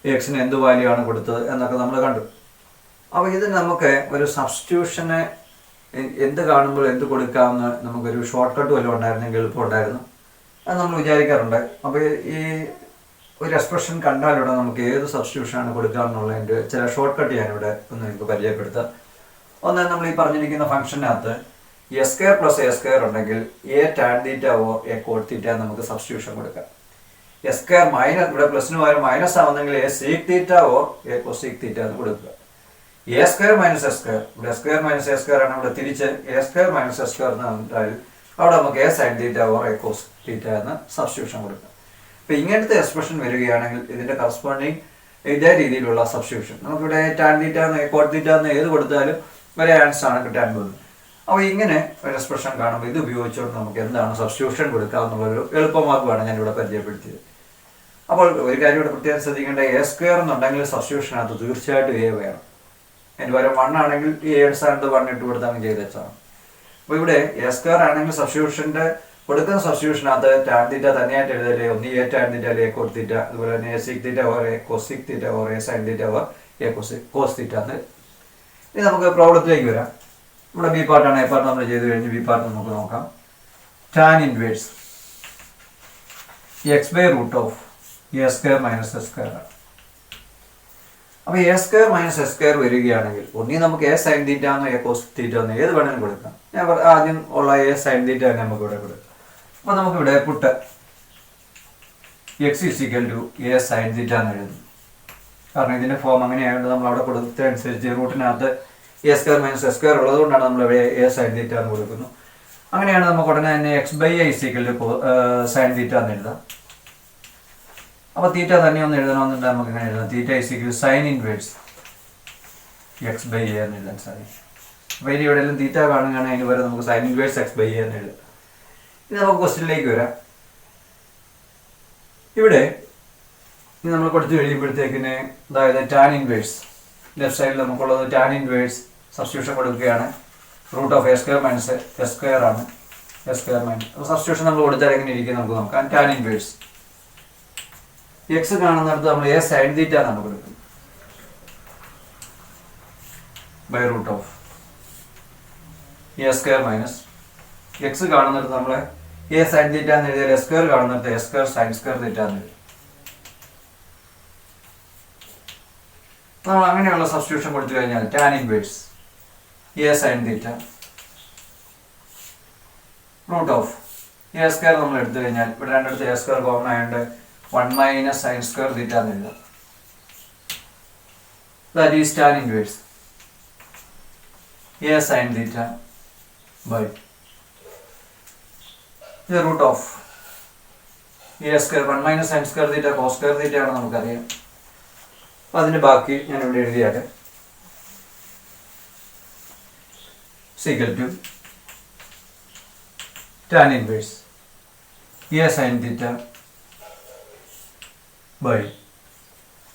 എക്സിന് എന്ത് വാല്യൂ ആണ് കൊടുത്തത് എന്നൊക്കെ നമ്മൾ കണ്ടു. അപ്പോൾ ഇത് നമുക്ക് ഒരു സബ്സ്റ്റിറ്റ്യൂഷനെ എന്ത് കാണുമ്പോൾ എന്ത് കൊടുക്കാമെന്ന് നമുക്കൊരു ഷോർട്ട് കട്ട് വല്ലതും ഉണ്ടായിരുന്നെങ്കിൽ എളുപ്പമുണ്ടായിരുന്നു, അത് നമ്മൾ വിചാരിക്കാറുണ്ട്. അപ്പോൾ ഈ ഒരു എക്സ്പ്രഷൻ കണ്ടാലിവിടെ നമുക്ക് ഏത് സബ്സ്റ്റിറ്റ്യൂഷനാണ് കൊടുക്കാമെന്നുള്ളതിൻ്റെ ചില ഷോർട്ട് കട്ട് ഞാനിവിടെ ഒന്ന് നിങ്ങൾക്ക് പരിചയപ്പെടുത്താം. ഒന്ന്, നമ്മൾ ഈ പറഞ്ഞിരിക്കുന്ന ഫംഗ്ഷനകത്ത് s square + a square ഉണ്ടെങ്കിൽ a tan theta or a cot theta നമുക്ക് സബ്സ്റ്റിറ്റ്യൂഷൻ കൊടുക്കാം. s square മൈനസ്, ഇവിടെ പ്ലസിന് പകരം minus ആവുന്നെങ്കിൽ a sec theta or a cosec theta എന്ന് കൊടുക്കുക. a square - s square, ഇവിടെ s square - a square ആണ്, ഇവിടെ തിരിച്ച് a square - s square എന്ന് പറഞ്ഞാൽ അവിടെ നമുക്ക് a sin theta or a cos theta എന്ന് സബ്സ്റ്റിറ്റ്യൂഷൻ കൊടുക്കാം. അപ്പോൾ ഇങ്ങനത്തെ എക്സ്പ്രഷൻ വരികയാണെങ്കിൽ ഇതിൻ്റെ കറസ്പോണ്ടിങ് ഇതേ രീതിയിലുള്ള സബ്സ്റ്റിറ്റ്യൂഷൻ നമുക്കിവിടെ tan theta എന്ന് cot theta എന്ന് ഏത് കൊടുത്താലും ഒരേ ആൻസർ ആണ് കിട്ടാൻ പോകുന്നത്. അപ്പോൾ ഇങ്ങനെ ഒരു എക്സ്പ്രഷൻ കാണുമ്പോൾ ഇത് ഉപയോഗിച്ചുകൊണ്ട് നമുക്ക് എന്താണ് സബ്സ്റ്റിറ്റ്യൂഷൻ കൊടുക്കുക എന്നുള്ളൊരു എളുപ്പമാർഗ്ഗമാണ് ഞാനിവിടെ പരിചയപ്പെടുത്തിയത്. അപ്പോൾ ഒരു കാര്യം ഇവിടെ പ്രത്യേകം ശ്രദ്ധിക്കേണ്ട, a square എന്നുണ്ടെങ്കിൽ സബ്സ്റ്റിറ്റ്യൂഷനകത്ത് തീർച്ചയായിട്ടും a വേണം. അതിന് പകരം 1 ആണെങ്കിൽ ഈ a സ്ഥാനത്ത് 1 ഇട്ട് കൊടുത്താൽ ചെയ്തേച്ചാണ്. അപ്പോൾ ഇവിടെ a square ആണെങ്കിൽ സബ്സ്റ്റിറ്റ്യൂഷൻ്റെ കൊടുക്കുന്ന സബ്സ്റ്റിറ്റ്യൂഷനകത്ത് tan theta തന്നെയായിട്ട് എഴുതല്ലേ, ഒന്ന് a tan theta അല്ലെങ്കിൽ a cot theta, അതുപോലെ തന്നെ a sec theta or a cosec theta or a sin theta or a cos theta എന്ന്. ഇനി നമുക്ക് പ്രോബ്ലത്തിലേക്ക് വരാം. ഇവിടെ ബി പാർട്ടാണ്, എ പാർട്ട് നമ്മൾ ചെയ്ത് കഴിഞ്ഞ് ബി പാർട്ട് നമുക്ക് നോക്കാം. Tan inverse x/√of a square - s square ആണ്. അപ്പോൾ a square - s square വരികയാണെങ്കിൽ ഒന്നീ നമുക്ക് a sin theta എന്നോ a cos theta എന്നോ ഏത് വേണമെങ്കിലും കൊടുക്കാം. ഞാൻ ആദ്യം ഉള്ള a sin theta തന്നെ നമുക്ക് ഇവിടെ കൊടുക്കാം. അപ്പോൾ നമുക്കിവിടെ puttu x = a sin theta എന്ന് എഴുതുന്നു. കാരണം ഇതിൻ്റെ ഫോം അങ്ങനെയായതുകൊണ്ട് നമ്മൾ അവിടെ കൊടുത്തതനുസരിച്ച് റൂട്ടിനകത്ത് a square - s square ഉള്ളതുകൊണ്ടാണ് നമ്മൾ ഇവിടെ a sin theta എന്ന് കൊടുക്കുന്നു. അങ്ങനെയാണ് നമുക്ക് ഉടനെ തന്നെ x by a is equal sine theta എന്ന് എഴുതാം. അപ്പോൾ തീറ്റ തന്നെ ഒന്ന് എഴുതണമെന്നുണ്ടെങ്കിൽ നമുക്ക് ഇങ്ങനെ എഴുതാം, theta is equal sine inverse x by a എന്ന് എഴുതാൻ സാധിക്കും. അപ്പോൾ ഇനി എവിടെയെങ്കിലും തീറ്റ കാണുകയാണെങ്കിൽ അതിന് വരെ നമുക്ക് sine inverse x by a എന്ന് എഴുതാം. ഇനി നമുക്ക് ക്വസ്റ്റ്യനിലേക്ക് വരാം. ഇവിടെ ഇനി നമ്മൾ കൊടുത്തു കഴിയുമ്പോഴത്തേക്കിന് അതായത് ടാൻ ഇൻവേഴ്സ് ലെഫ്റ്റ് സൈഡിൽ നമുക്കുള്ളത് ടാൻ ഇൻവേഴ്സ് സബ്സ്റ്റിറ്റ്യൂഷൻ കൊടുക്കുകയാണ്. Root of a square minus s square ആണ്, എസ് സ്ക്വയർ മൈനസ്. അപ്പോൾ സബ്സ്റ്റിറ്റ്യൂഷൻ നമ്മൾ കൊടുത്താൽ എങ്ങനെ ഇരിക്കും നമുക്ക് നോക്കാം. ടാൻ ഇൻവേഴ്സ് എക്സ് കാണുന്നിടത്ത് നമ്മൾ എ സൈൻ തീറ്റ എന്നാണ് കൊടുക്കുന്നത് by root of a square minus x കാണുന്നിടത്ത് നമ്മൾ എ സൈൻ തീറ്റ എന്ന് എഴുതിയാൽ എസ് സ്ക്വയർ കാണുന്നിടത്ത് s square sine square theta എന്ന് എഴുതി. നമ്മൾ അങ്ങനെയുള്ള സബ്സ്റ്റിറ്റ്യൂഷൻ കൊടുത്തു കഴിഞ്ഞാൽ tan inverse a sine theta root of a square നമ്മൾ എടുത്തു കഴിഞ്ഞാൽ ഇവിടെ രണ്ടിടത്ത് എ സ്ക്വയർ കോമൺ ആയതുകൊണ്ട് 1 മൈനസ് സൈൻ സ്ക്വയർ തീറ്റ എന്ന് എഴുതാം. That is tan inverse a sine theta by root of a square 1 minus sine square theta cos square theta ആണ് നമുക്കറിയാം. അപ്പം അതിൻ്റെ ബാക്കി ഞാൻ ഇവിടെ എഴുതിയാൽ equal to tan inverse a sine theta by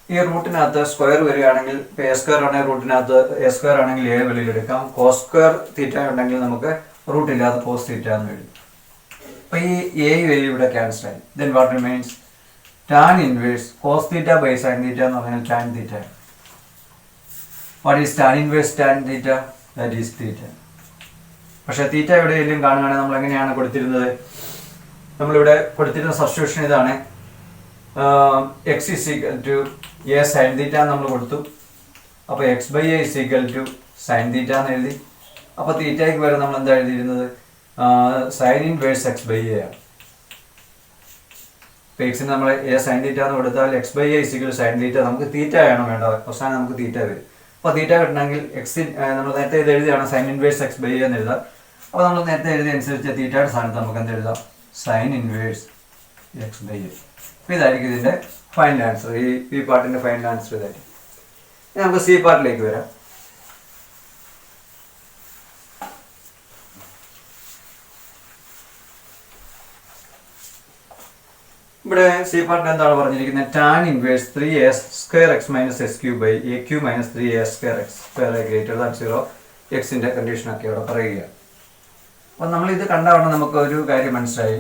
ഈ റൂട്ടിനകത്ത് സ്ക്വയർ വരികയാണെങ്കിൽ എ സ്ക്വയർ ആണെങ്കിൽ റൂട്ടിനകത്ത് എ സ്ക്വയർ ആണെങ്കിൽ എ വെളിയിലെടുക്കാം. കോസ് സ്ക്വയർ തീറ്റ ഉണ്ടെങ്കിൽ നമുക്ക് റൂട്ടില്ലാതെ കോസ് തീറ്റ എന്ന് എഴുതും. അപ്പോൾ ഈ എ വരി ഇവിടെ ക്യാൻസൽ ആയി. Then what remains tan inverse cos theta by sine theta എന്ന് പറഞ്ഞാൽ tan theta. What is tan inverse tan theta? That is theta. പക്ഷേ തീറ്റ എവിടെയെങ്കിലും കാണുകയാണെങ്കിൽ നമ്മൾ എങ്ങനെയാണ് കൊടുത്തിരുന്നത്? നമ്മളിവിടെ കൊടുത്തിരുന്ന സബ്സ്റ്റിറ്റ്യൂഷൻ ഇതാണ്. X is equal to a sine theta നമ്മൾ കൊടുത്തു. അപ്പോൾ x by a is equal to sine theta എന്ന് എഴുതി. അപ്പോൾ തീറ്റയ്ക്ക് വരെ നമ്മൾ എന്താ എഴുതിയിരുന്നത്? Sine inverse x by a ആണ്. ഇപ്പോൾ എക്സിന് നമ്മൾ എ സൈൻ തീറ്റ എന്ന് കൊടുത്താൽ x by a is equal sine theta. നമുക്ക് തീറ്റ ആണ് വേണ്ടത്, അവസാനം നമുക്ക് തീറ്റ വരും. അപ്പോൾ തീറ്റ കിട്ടണമെങ്കിൽ എക്സിൻ നമ്മൾ നേരത്തെ ഇത് എഴുതിയാണ് sine inverse x by a എന്ന് എഴുതാം. അപ്പോൾ നമ്മൾ നേരത്തെ എഴുതിയ അനുസരിച്ച് തീറ്റയുടെ സ്ഥാനത്ത് നമുക്ക് എന്ത് എഴുതാം? Sine inverse x by a. അപ്പോൾ ഇതായിരിക്കും ഇതിൻ്റെ ഫൈനൽ ആൻസർ. ഈ പാർട്ടിൻ്റെ ഫൈനൽ ആൻസർ ഇതായിരിക്കും. ഇനി നമുക്ക് സി പാർട്ടിലേക്ക് വരാം. ഇവിടെ സി പാർട്ടിൽ എന്താണ് പറഞ്ഞിരിക്കുന്നത്? Tan inverse 3a square x minus s q by a q minus 3a square x square greater than 0 എക്സിൻ്റെ കണ്ടീഷനൊക്കെ ഇവിടെ പറയുക. അപ്പോൾ നമ്മളിത് കണ്ടവണ്ണം നമുക്ക് ഒരു കാര്യം മനസ്സിലായി.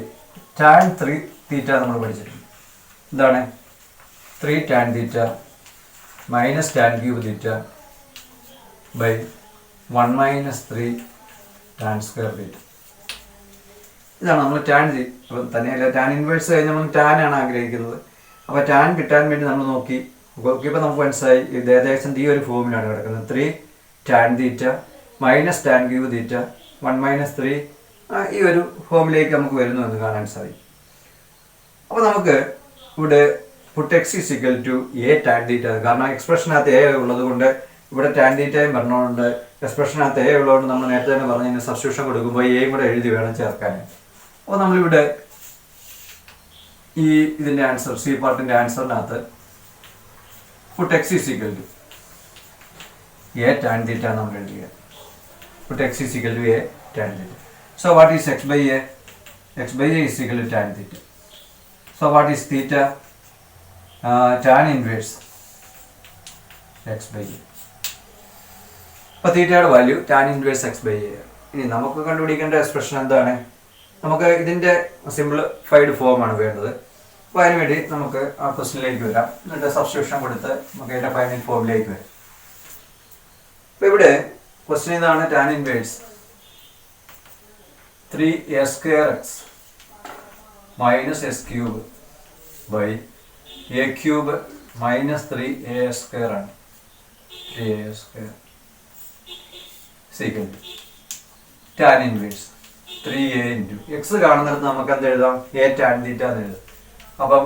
ടാൻ 3 തീറ്റ നമ്മൾ പഠിച്ചിട്ടുണ്ട്. എന്താണ് 3 tan theta minus tan cube theta by 1 minus 3 tan square theta. ഇതാണ് നമ്മൾ ടാൻ. അപ്പം തന്നെയല്ല ടാൻ ഇൻവേഴ്സ് കഴിഞ്ഞ് നമ്മൾ ടാൻ ആണ് ആഗ്രഹിക്കുന്നത്. അപ്പോൾ ടാൻ കിട്ടാൻ വേണ്ടി നമ്മൾ നോക്കിയപ്പോൾ നമുക്ക് മനസ്സിലായി ഇത് ഏകദേശം ഈ ഒരു ഫോമിലാണ് കിടക്കുന്നത്. 3 tan theta minus tan cube തീറ്റ 1 മൈനസ് 3 ഈ ഒരു ഫോമിലേക്ക് നമുക്ക് വരുന്നു എന്ന് കാണാൻ സാധിക്കും. അപ്പോൾ നമുക്ക് ഇവിടെ put x is equal to a tan theta. കാരണം എക്സ്പ്രഷനകത്ത് എ ഉള്ളത് കൊണ്ട് ഇവിടെ ടാൻ തീറ്റയും പറഞ്ഞുകൊണ്ട് എക്സ്പ്രഷനകത്ത് എ ഉള്ളതുകൊണ്ട് നമ്മൾ നേരത്തെ തന്നെ പറഞ്ഞതിന് സബ്സ്റ്റിറ്റ്യൂഷൻ കൊടുക്കുമ്പോൾ എയും കൂടെ എഴുതി വേണം ചേർക്കാൻ. അപ്പോൾ നമ്മളിവിടെ ഇതിൻ്റെ ആൻസർ സി പാർട്ടിൻ്റെ ആൻസറിനകത്ത് put x is equal to a tan theta നമ്മൾ എഴുതുക. Put x is equal to a tan theta. So what is x by a? X by a is equal to tan theta. So what is theta? Tan inverse x by a. അപ്പോൾ തീറ്റയുടെ value tan inverse x by a. ഇനി നമുക്ക് കണ്ടുപിടിക്കേണ്ട expression എന്താണ്? നമുക്ക് ഇതിൻ്റെ simplified ഫോമാണ് വേണ്ടത്. അപ്പോൾ അതിനുവേണ്ടി നമുക്ക് ആ ക്വസ്റ്റ്യനിലേക്ക് വരാം. എന്നിട്ട് സബ്സ്റ്റിറ്റ്യൂഷൻ കൊടുത്ത് നമുക്ക് അതിൻ്റെ ഫൈനൽ ഫോമിലേക്ക് വരാം. അപ്പോൾ ഇവിടെ ക്വസ്റ്റ്യൻ ഇതാണ്. Tan inverse 3a square x minus s cube by a cube minus 3a square ആണ്. 3a square is equal to tan inverse 3a into x കാണുന്നിടത്ത് നമുക്ക് എന്ത് എഴുതാം? എ ടാൻ തീറ്റ എന്ന് എഴുതാം. അപ്പം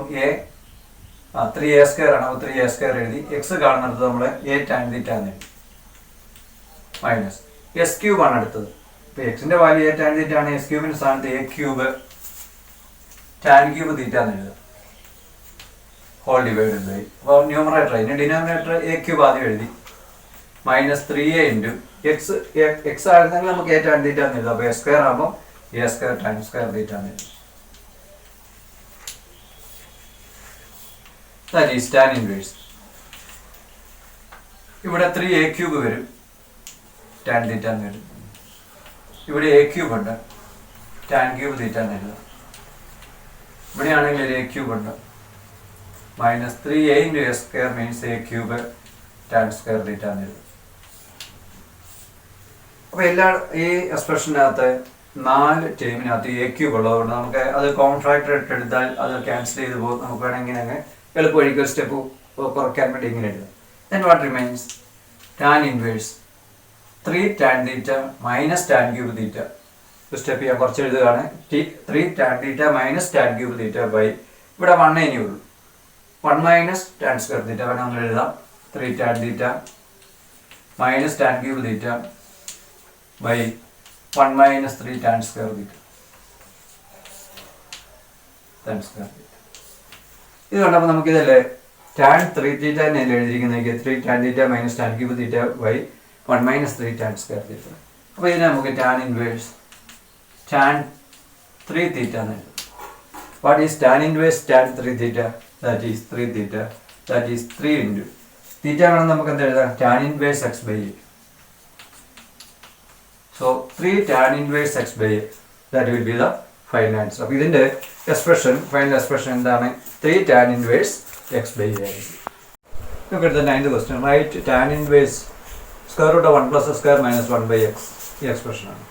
3a സ്ക്വയർ ആണ്. അപ്പോൾ 3a സ്ക്വയർ എഴുതി. എക്സ് കാണുന്നിടത്ത് നമ്മൾ എ ടാൻ തീറ്റ എന്ന് എഴുതി. മൈനസ് എസ് ക്യൂബ് ആണ് അടുത്തത്. ഇപ്പോൾ എക്സിൻ്റെ വാല്യൂ ടാൻ തീറ്റ ആണ്, എസ് ക്യൂബിൻ്റെ സ്ഥാനത്ത് A cube tan cube theta എന്ന് എഴുതുക, ഹോൾ ഡിവൈഡഡ് ബൈ. അപ്പോൾ ന്യൂമറേറ്റർ അതിൻ്റെ ഡിനോമിനേറ്റർ എ ക്യൂബ് ആദ്യം എഴുതി, -3a ഇൻറ്റു എക്സ് ആയിരുന്നെങ്കിൽ നമുക്ക് എ ടാൻ തീറ്റ എന്ന് എഴുതാം. അപ്പോൾ എ സ്ക്വയർ ആകുമ്പോൾ A square tan square theta എന്ന് എഴുതും. That is tan inverse. ഇവിടെ 3a ക്യൂബ് വരും, ടാൻ തീറ്റ എന്ന് വരും. ഇവിടെ എ ക്യൂബ് ഉണ്ട്, ടാൻ ക്യൂബ് തീറ്റ എന്ന് എഴുതാം. ഇവിടെയാണെങ്കിൽ ഒരു എ ക്യൂബ് ഉണ്ട്, -3a into A square means A cube tan square theta എന്ന് എഴുതും. അപ്പോൾ ഈ എക്സ്പ്രഷനകത്ത് 4 ടേമിനകത്ത് എ ക്യൂബ് ഉള്ളതുകൊണ്ട് നമുക്ക് അത് കോമൺ ഫാക്ടർ ഇട്ട് എടുത്താൽ അത് ക്യാൻസൽ ചെയ്ത് പോകും. നമുക്ക് വേണമെങ്കിൽ അങ്ങനെ എളുപ്പം വഴിക്ക് സ്റ്റെപ്പ് കുറയ്ക്കാൻ വേണ്ടി ഇങ്ങനെ എഴുതാം. Then what remains? Tan inverse 3 tan theta minus tan cube theta. Step ചെയ്യാൻ കുറച്ച് എഴുതുകയാണ്. 3 tan theta minus tan cube theta by ഇവിടെ 1 ഇനി ഉള്ളൂ, 1 മൈനസ് ടാൻ സ്ക്വയർ തീറ്റ വേണം നമ്മൾ എഴുതാം. 3 tan theta minus tan cube theta by 1 minus 3 tan square theta. ഇത് കണ്ടപ്പോൾ നമുക്കിതല്ലേ ടാൻ 3 തീറ്റ തന്നെയല്ലേ എഴുതിയിരിക്കുന്നത്, 3 tan theta minus tan cube theta by 1 minus 3 tan square theta. അപ്പോൾ ഇതിനെ നമുക്ക് ടാൻ ഇൻവേഴ്സ് ടാൻ 3 തീറ്റ എന്ന് എഴുതാം. What is tan inverse tan 3 theta? That is 3 theta, that is 3 into theta വേണം നമുക്ക് എന്ത് എഴുതാം, tan inverse x by a. So 3 tan inverse x by a, that will be the final answer. അപ്പോൾ ഇതിൻ്റെ expression, final expression എന്താണ്? 3 tan inverse x by a. Look at the 9th question. Write tan inverse square root of 1 plus s square minus 1 by x. ഈ എക്സ്പ്രഷനാണ്.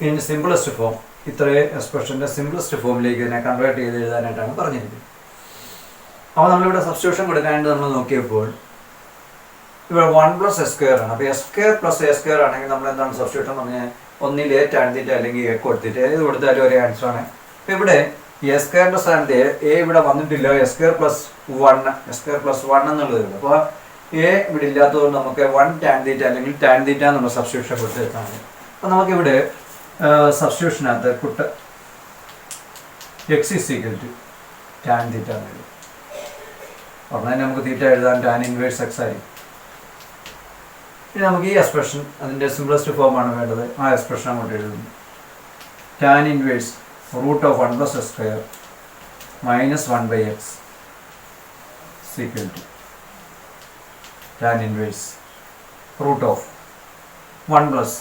In simplest form, ഇത്രയും എക്സ്പ്രഷൻ്റെ simplest ഫോമിലേക്ക് ഇതിനെ convert ചെയ്ത് എഴുതാനായിട്ടാണ് പറഞ്ഞിരിക്കുന്നത്. അപ്പോൾ നമ്മളിവിടെ സബ്സ്റ്റിറ്റ്യൂഷൻ കൊടുക്കാനായിട്ട് നമ്മൾ നോക്കിയപ്പോൾ ഇവിടെ 1 പ്ലസ് എസ് സ്ക്വയർ ആണ്. അപ്പോൾ S square plus A square ആണെങ്കിൽ നമ്മൾ എന്താണ് സബ്സ്റ്റിറ്റ്യൂഷൻ പറഞ്ഞാൽ ഒന്നിൽ എ ടാൻ തീറ്റ അല്ലെങ്കിൽ എ കൊടുത്തിട്ട് ഏത് കൊടുത്താലും ഒരേ ആൻസറാണ്. അപ്പോൾ ഇവിടെ എ സ്ക്വയറിൻ്റെ സ്ഥാനത്ത് എ ഇവിടെ വന്നിട്ടില്ല, എസ് സ്ക്വയർ പ്ലസ് 1 എന്നുള്ളത്. അപ്പോൾ എ ഇവിടെ ഇല്ലാത്തതുകൊണ്ട് നമുക്ക് 1 ടാൻ തീറ്റ അല്ലെങ്കിൽ ടാൻ തീറ്റ എന്നുള്ള സബ്സ്റ്റിറ്റ്യൂഷൻ കൊടുത്തിട്ടാണ്. അപ്പോൾ നമുക്കിവിടെ സബ്സ്റ്റിറ്റ്യൂഷനകത്ത് put x is equal to tan theta എന്ന് എഴുതും. ഉടനെ നമുക്ക് തീറ്റ എഴുതാൻ ടാൻ ഇൻവേഴ്സ് എക്സ് ആയിരിക്കും. ഇനി നമുക്ക് ഈ എക്സ്പ്രഷൻ അതിൻ്റെ സിംപ്ലസ്റ്റ് ഫോമാണ് വേണ്ടത്. ആ എക്സ്പ്രഷൻ അങ്ങോട്ട് എഴുതുന്നു. Tan inverse root of 1 plus s square minus 1 by x is equal to tan inverse root of 1 plus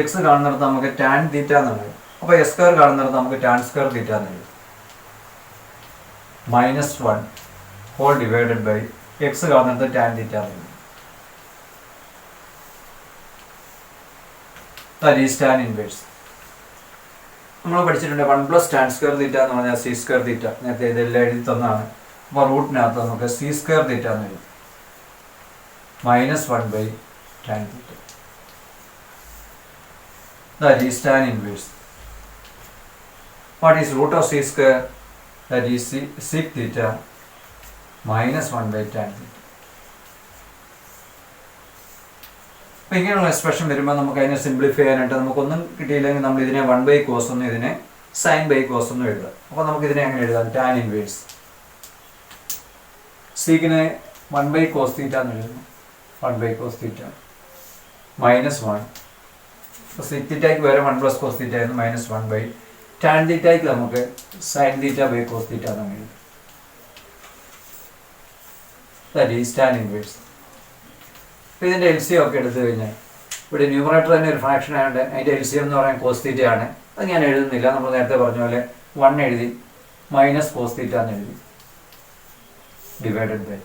x കാണുന്നിടത്ത് നമുക്ക് tan തീറ്റ എന്നാണ്. അപ്പോൾ s സ്ക്വയർ കാണുന്നിടത്ത് നമുക്ക് tan സ്ക്വയർ തീറ്റ എന്നാണ്. -1 ഹോൾ ഡിവൈഡഡ് ബൈ x കാണുന്നിടത്ത് tan theta എന്നാണ്. That is tan inverse. നമ്മൾ പഠിച്ചിട്ടുണ്ട് 1 plus tan square theta എന്ന് പറഞ്ഞാൽ സി സ്ക്വയർ തീറ്റ. നേരത്തെ ഇതെല്ലാം എഴുതി തന്നാണ്. അപ്പോൾ റൂട്ടിനകത്ത് നമുക്ക് സി സ്ക്വയർ തീറ്റ എന്ന് എഴുതും, -1 by tan theta. That is tan inverse. What is root of C square? That is sec theta -1 by tan theta. അപ്പോൾ ഇങ്ങനെയുള്ള എക്സ്പ്രഷൻ വരുമ്പോൾ നമുക്ക് അതിനെ സിംപ്ലിഫൈ ചെയ്യാനായിട്ട് നമുക്കൊന്നും കിട്ടിയില്ലെങ്കിൽ നമ്മൾ ഇതിനെ 1 ബൈ കോസ് ഒന്നും ഇതിനെ സൈൻ ബൈ കോസ് ഒന്നും എഴുതാം. അപ്പോൾ നമുക്കിതിനെ എങ്ങനെ എഴുതാം? ടാൻ ഇൻവേഴ്സ് സീക്കിനെ 1 ബൈ കോസ് തീറ്റ എന്ന് എഴുതുന്നു. 1 ബൈ കോസ് തീറ്റ -1. അപ്പോൾ സിക് തീറ്റയ്ക്ക് വരെ 1 പ്ലസ് കോസ് തീറ്റ ആയിരുന്നു, -1 ബൈ ടാൻ തീറ്റയ്ക്ക് നമുക്ക് sine theta by cos theta എന്ന് എഴുതും. That is tan inverse. അപ്പോൾ ഇതിൻ്റെ എൽ സി ഒക്കെ എടുത്തു കഴിഞ്ഞാൽ ഇവിടെ ന്യൂമറേറ്റർ തന്നെ ഒരു ഫ്രാക്ഷൻ ആയതുകൊണ്ട് അതിൻ്റെ എൽ സി എന്ന് പറയാൻ കോസ് തീറ്റയാണ്. അത് ഞാൻ എഴുതുന്നില്ല. നമ്മൾ നേരത്തെ പറഞ്ഞ പോലെ 1 എഴുതി മൈനസ് കോസ് തീറ്റ എന്ന് എഴുതി ഡിവൈഡഡ് ബൈ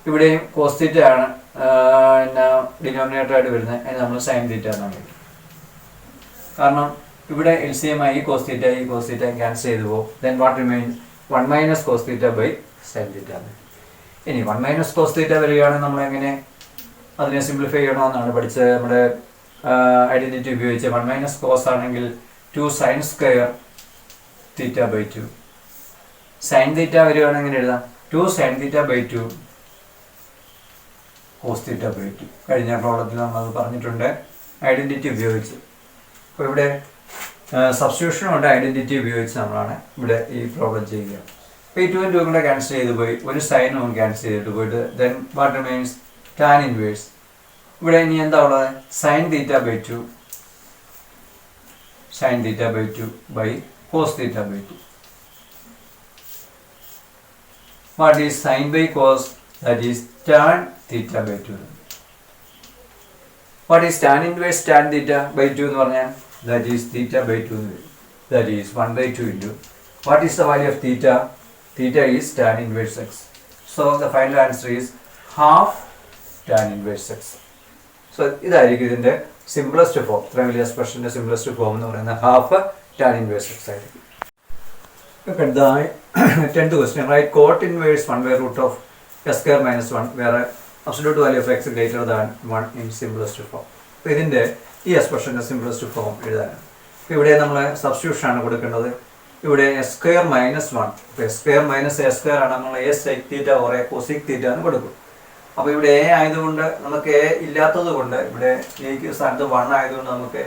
ഇവിടെയും കോസ് തീറ്റ ആണ് ഡിനോമിനേറ്ററായിട്ട് വരുന്നത്. അതിന് നമ്മൾ സൈൻ തീറ്റ എന്നാണ് എഴുതി. കാരണം ഇവിടെ എൽ സി എം ആയി കോസ് തീറ്റ ക്യാൻസൽ ചെയ്തു പോകും. Then what remains 1 minus cos theta by sine theta എന്ന്. ഇനി 1 മൈനസ് കോസ് തീറ്റ വരികയാണെങ്കിൽ നമ്മളെങ്ങനെ അതിനെ സിംപ്ലിഫൈ ചെയ്യണമെന്നാണ് പഠിച്ചത്. നമ്മുടെ ഐഡൻറ്റിറ്റി ഉപയോഗിച്ച് 1 മൈനസ് കോസ് ആണെങ്കിൽ 2 sine square theta by 2. Sine theta വരികയാണെങ്കിൽ എങ്ങനെ എഴുതാം? 2 sine theta by 2 cos theta by 2. കഴിഞ്ഞ പ്രോബ്ലത്തിൽ നമ്മളത് പറഞ്ഞിട്ടുണ്ട് ഐഡൻറ്റിറ്റി ഉപയോഗിച്ച്. അപ്പോൾ ഇവിടെ സബ്സ്റ്റിറ്റ്യൂഷൻ കൊണ്ട് ഐഡൻറ്റിറ്റി ഉപയോഗിച്ച് നമ്മളാണ് ഇവിടെ ഈ പ്രോബ്ലം ചെയ്യുക. അപ്പോൾ ഈ 2 കൂടെ ക്യാൻസൽ ചെയ്ത് പോയി, ഒരു സൈനും ക്യാൻസൽ ചെയ്തിട്ട് പോയിട്ട് then what remains tan inverse. ഇവിടെ ഇനി എന്താ ഉള്ളത്? Sine theta by 2 sin theta by 2 by cos theta by 2. What is sin by cos? That is tan theta by 2. What is tan inverse tan theta by 2 എന്ന് പറഞ്ഞാൽ? That is theta by 2. That is 1 by 2 into. What is the value of theta? Theta is tan inverse x. So the final answer is half tan inverse x. So ഇതായിരിക്കും ഇതിൻ്റെ simplest form. ഇത്രയും വലിയ എക്സ്പ്രഷൻ്റെ simplest form എന്ന് പറയുന്നത് half tan inverse X ആയിരിക്കും. അടുത്തതായി 10th question. Write cot inverse 1/√of s square minus 1 വേറെ absolute value of x greater than 1 in simplest form. അപ്പോൾ ഇതിൻ്റെ ഈ എക്സ്പ്രഷൻ്റെ സിംപ്ലസ്റ്റ് ഫോം എഴുതാനാണ്. അപ്പോൾ ഇവിടെ നമ്മൾ സബ്സ്റ്റിറ്റ്യൂഷൻ ആണ് കൊടുക്കേണ്ടത്. ഇവിടെ s square minus 1, ഇപ്പോൾ s square minus a square ആണ്, നമ്മൾ a sec theta or a cosec theta എന്ന് കൊടുക്കും. അപ്പോൾ ഇവിടെ എ ആയതുകൊണ്ട് നമുക്ക് എ ഇല്ലാത്തത് കൊണ്ട് ഇവിടെ എക്ക് സ്ഥാനത്ത് 1 ആയതുകൊണ്ട് നമുക്ക്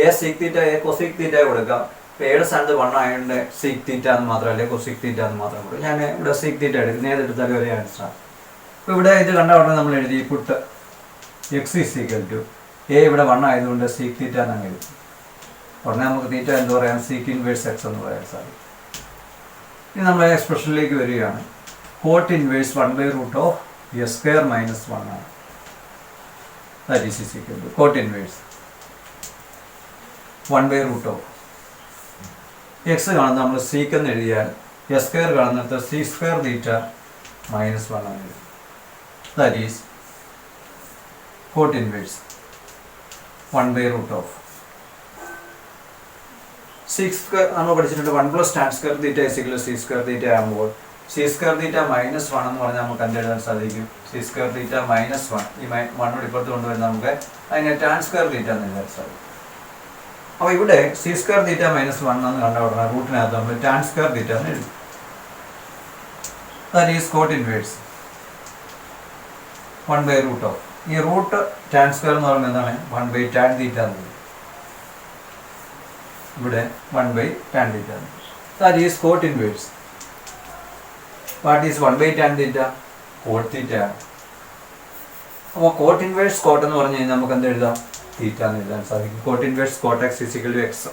എ സിക് തീറ്റ എ കൊസിക് തീറ്റ കൊടുക്കാം. അപ്പോൾ എയുടെ സ്ഥാനത്ത് 1 ആയതുകൊണ്ട് സിക് തീറ്റ എന്ന് മാത്രമല്ല കൊസിക് തീറ്റ എന്ന് മാത്രം കൊടുക്കും. ഞാൻ ഇവിടെ സിക് തീറ്റ എടുക്കുന്നത് ഏതെടുത്താലും ഒരേ ആൻസറാണ്. അപ്പോൾ ഇവിടെ ഇത് കണ്ട ഉടനെ നമ്മൾ എഴുതി put x is equal to a ഇവിടെ 1 ആയതുകൊണ്ട് സിക് തീറ്റ എന്നങ്ങ് എഴുതി. ഉടനെ നമുക്ക് തീറ്റ എന്ത് പറയാം? സീക്ക് ഇൻവേഴ്സ് എക്സ് എന്ന് പറയാൻ സാധിക്കും. ഇനി നമ്മൾ എക്സ്പ്രഷനിലേക്ക് വരികയാണ്. Coat inverse 1/√of s square minus 1 ആണ്. That is equal to cot inverse 1/√of x കാണുന്ന നമ്മൾ സീക്ക് എന്ന് എഴുതിയാൽ s square കാണുന്നത് c square theta minus 1 ആണ്. That is cot inverse 1/√of c square നമ്മൾ പഠിച്ചിട്ടുണ്ട്. 1 plus tan square theta is equal to c square theta ആകുമ്പോൾ c square theta minus 1 എന്ന് പറഞ്ഞാൽ നമുക്ക് എന്തെഴുതാൻ സാധിക്കും? c square theta minus 1 ഈ 1 ഇപ്പുറത്ത് കൊണ്ടുവരുന്ന നമുക്ക് അതിനെ tan square theta എന്ന് എഴുതാൻ സാധിക്കും. അപ്പോൾ ഇവിടെ c square theta minus 1 എന്ന് കണ്ട ഉടനെ റൂട്ടിനകത്ത് നമ്മൾ tan square theta എന്ന് എഴുതും. That is cot inverse 1/√of. ഈ റൂട്ട് tan square എന്ന് പറയുന്നത് എന്താണ്? 1/tan theta എന്ന് എഴുതും. ഇവിടെ 1/tan theta. That is cot inverse. What is 1/tan theta? Cot theta. അപ്പോൾ കോട്ട് ഇൻവേഴ്സ് കോട്ട് എന്ന് പറഞ്ഞു കഴിഞ്ഞാൽ നമുക്ക് എന്ത് എഴുതാം? തീറ്റ എന്ന് എഴുതാൻ സാധിക്കും. Cot inverse cot x is equal to x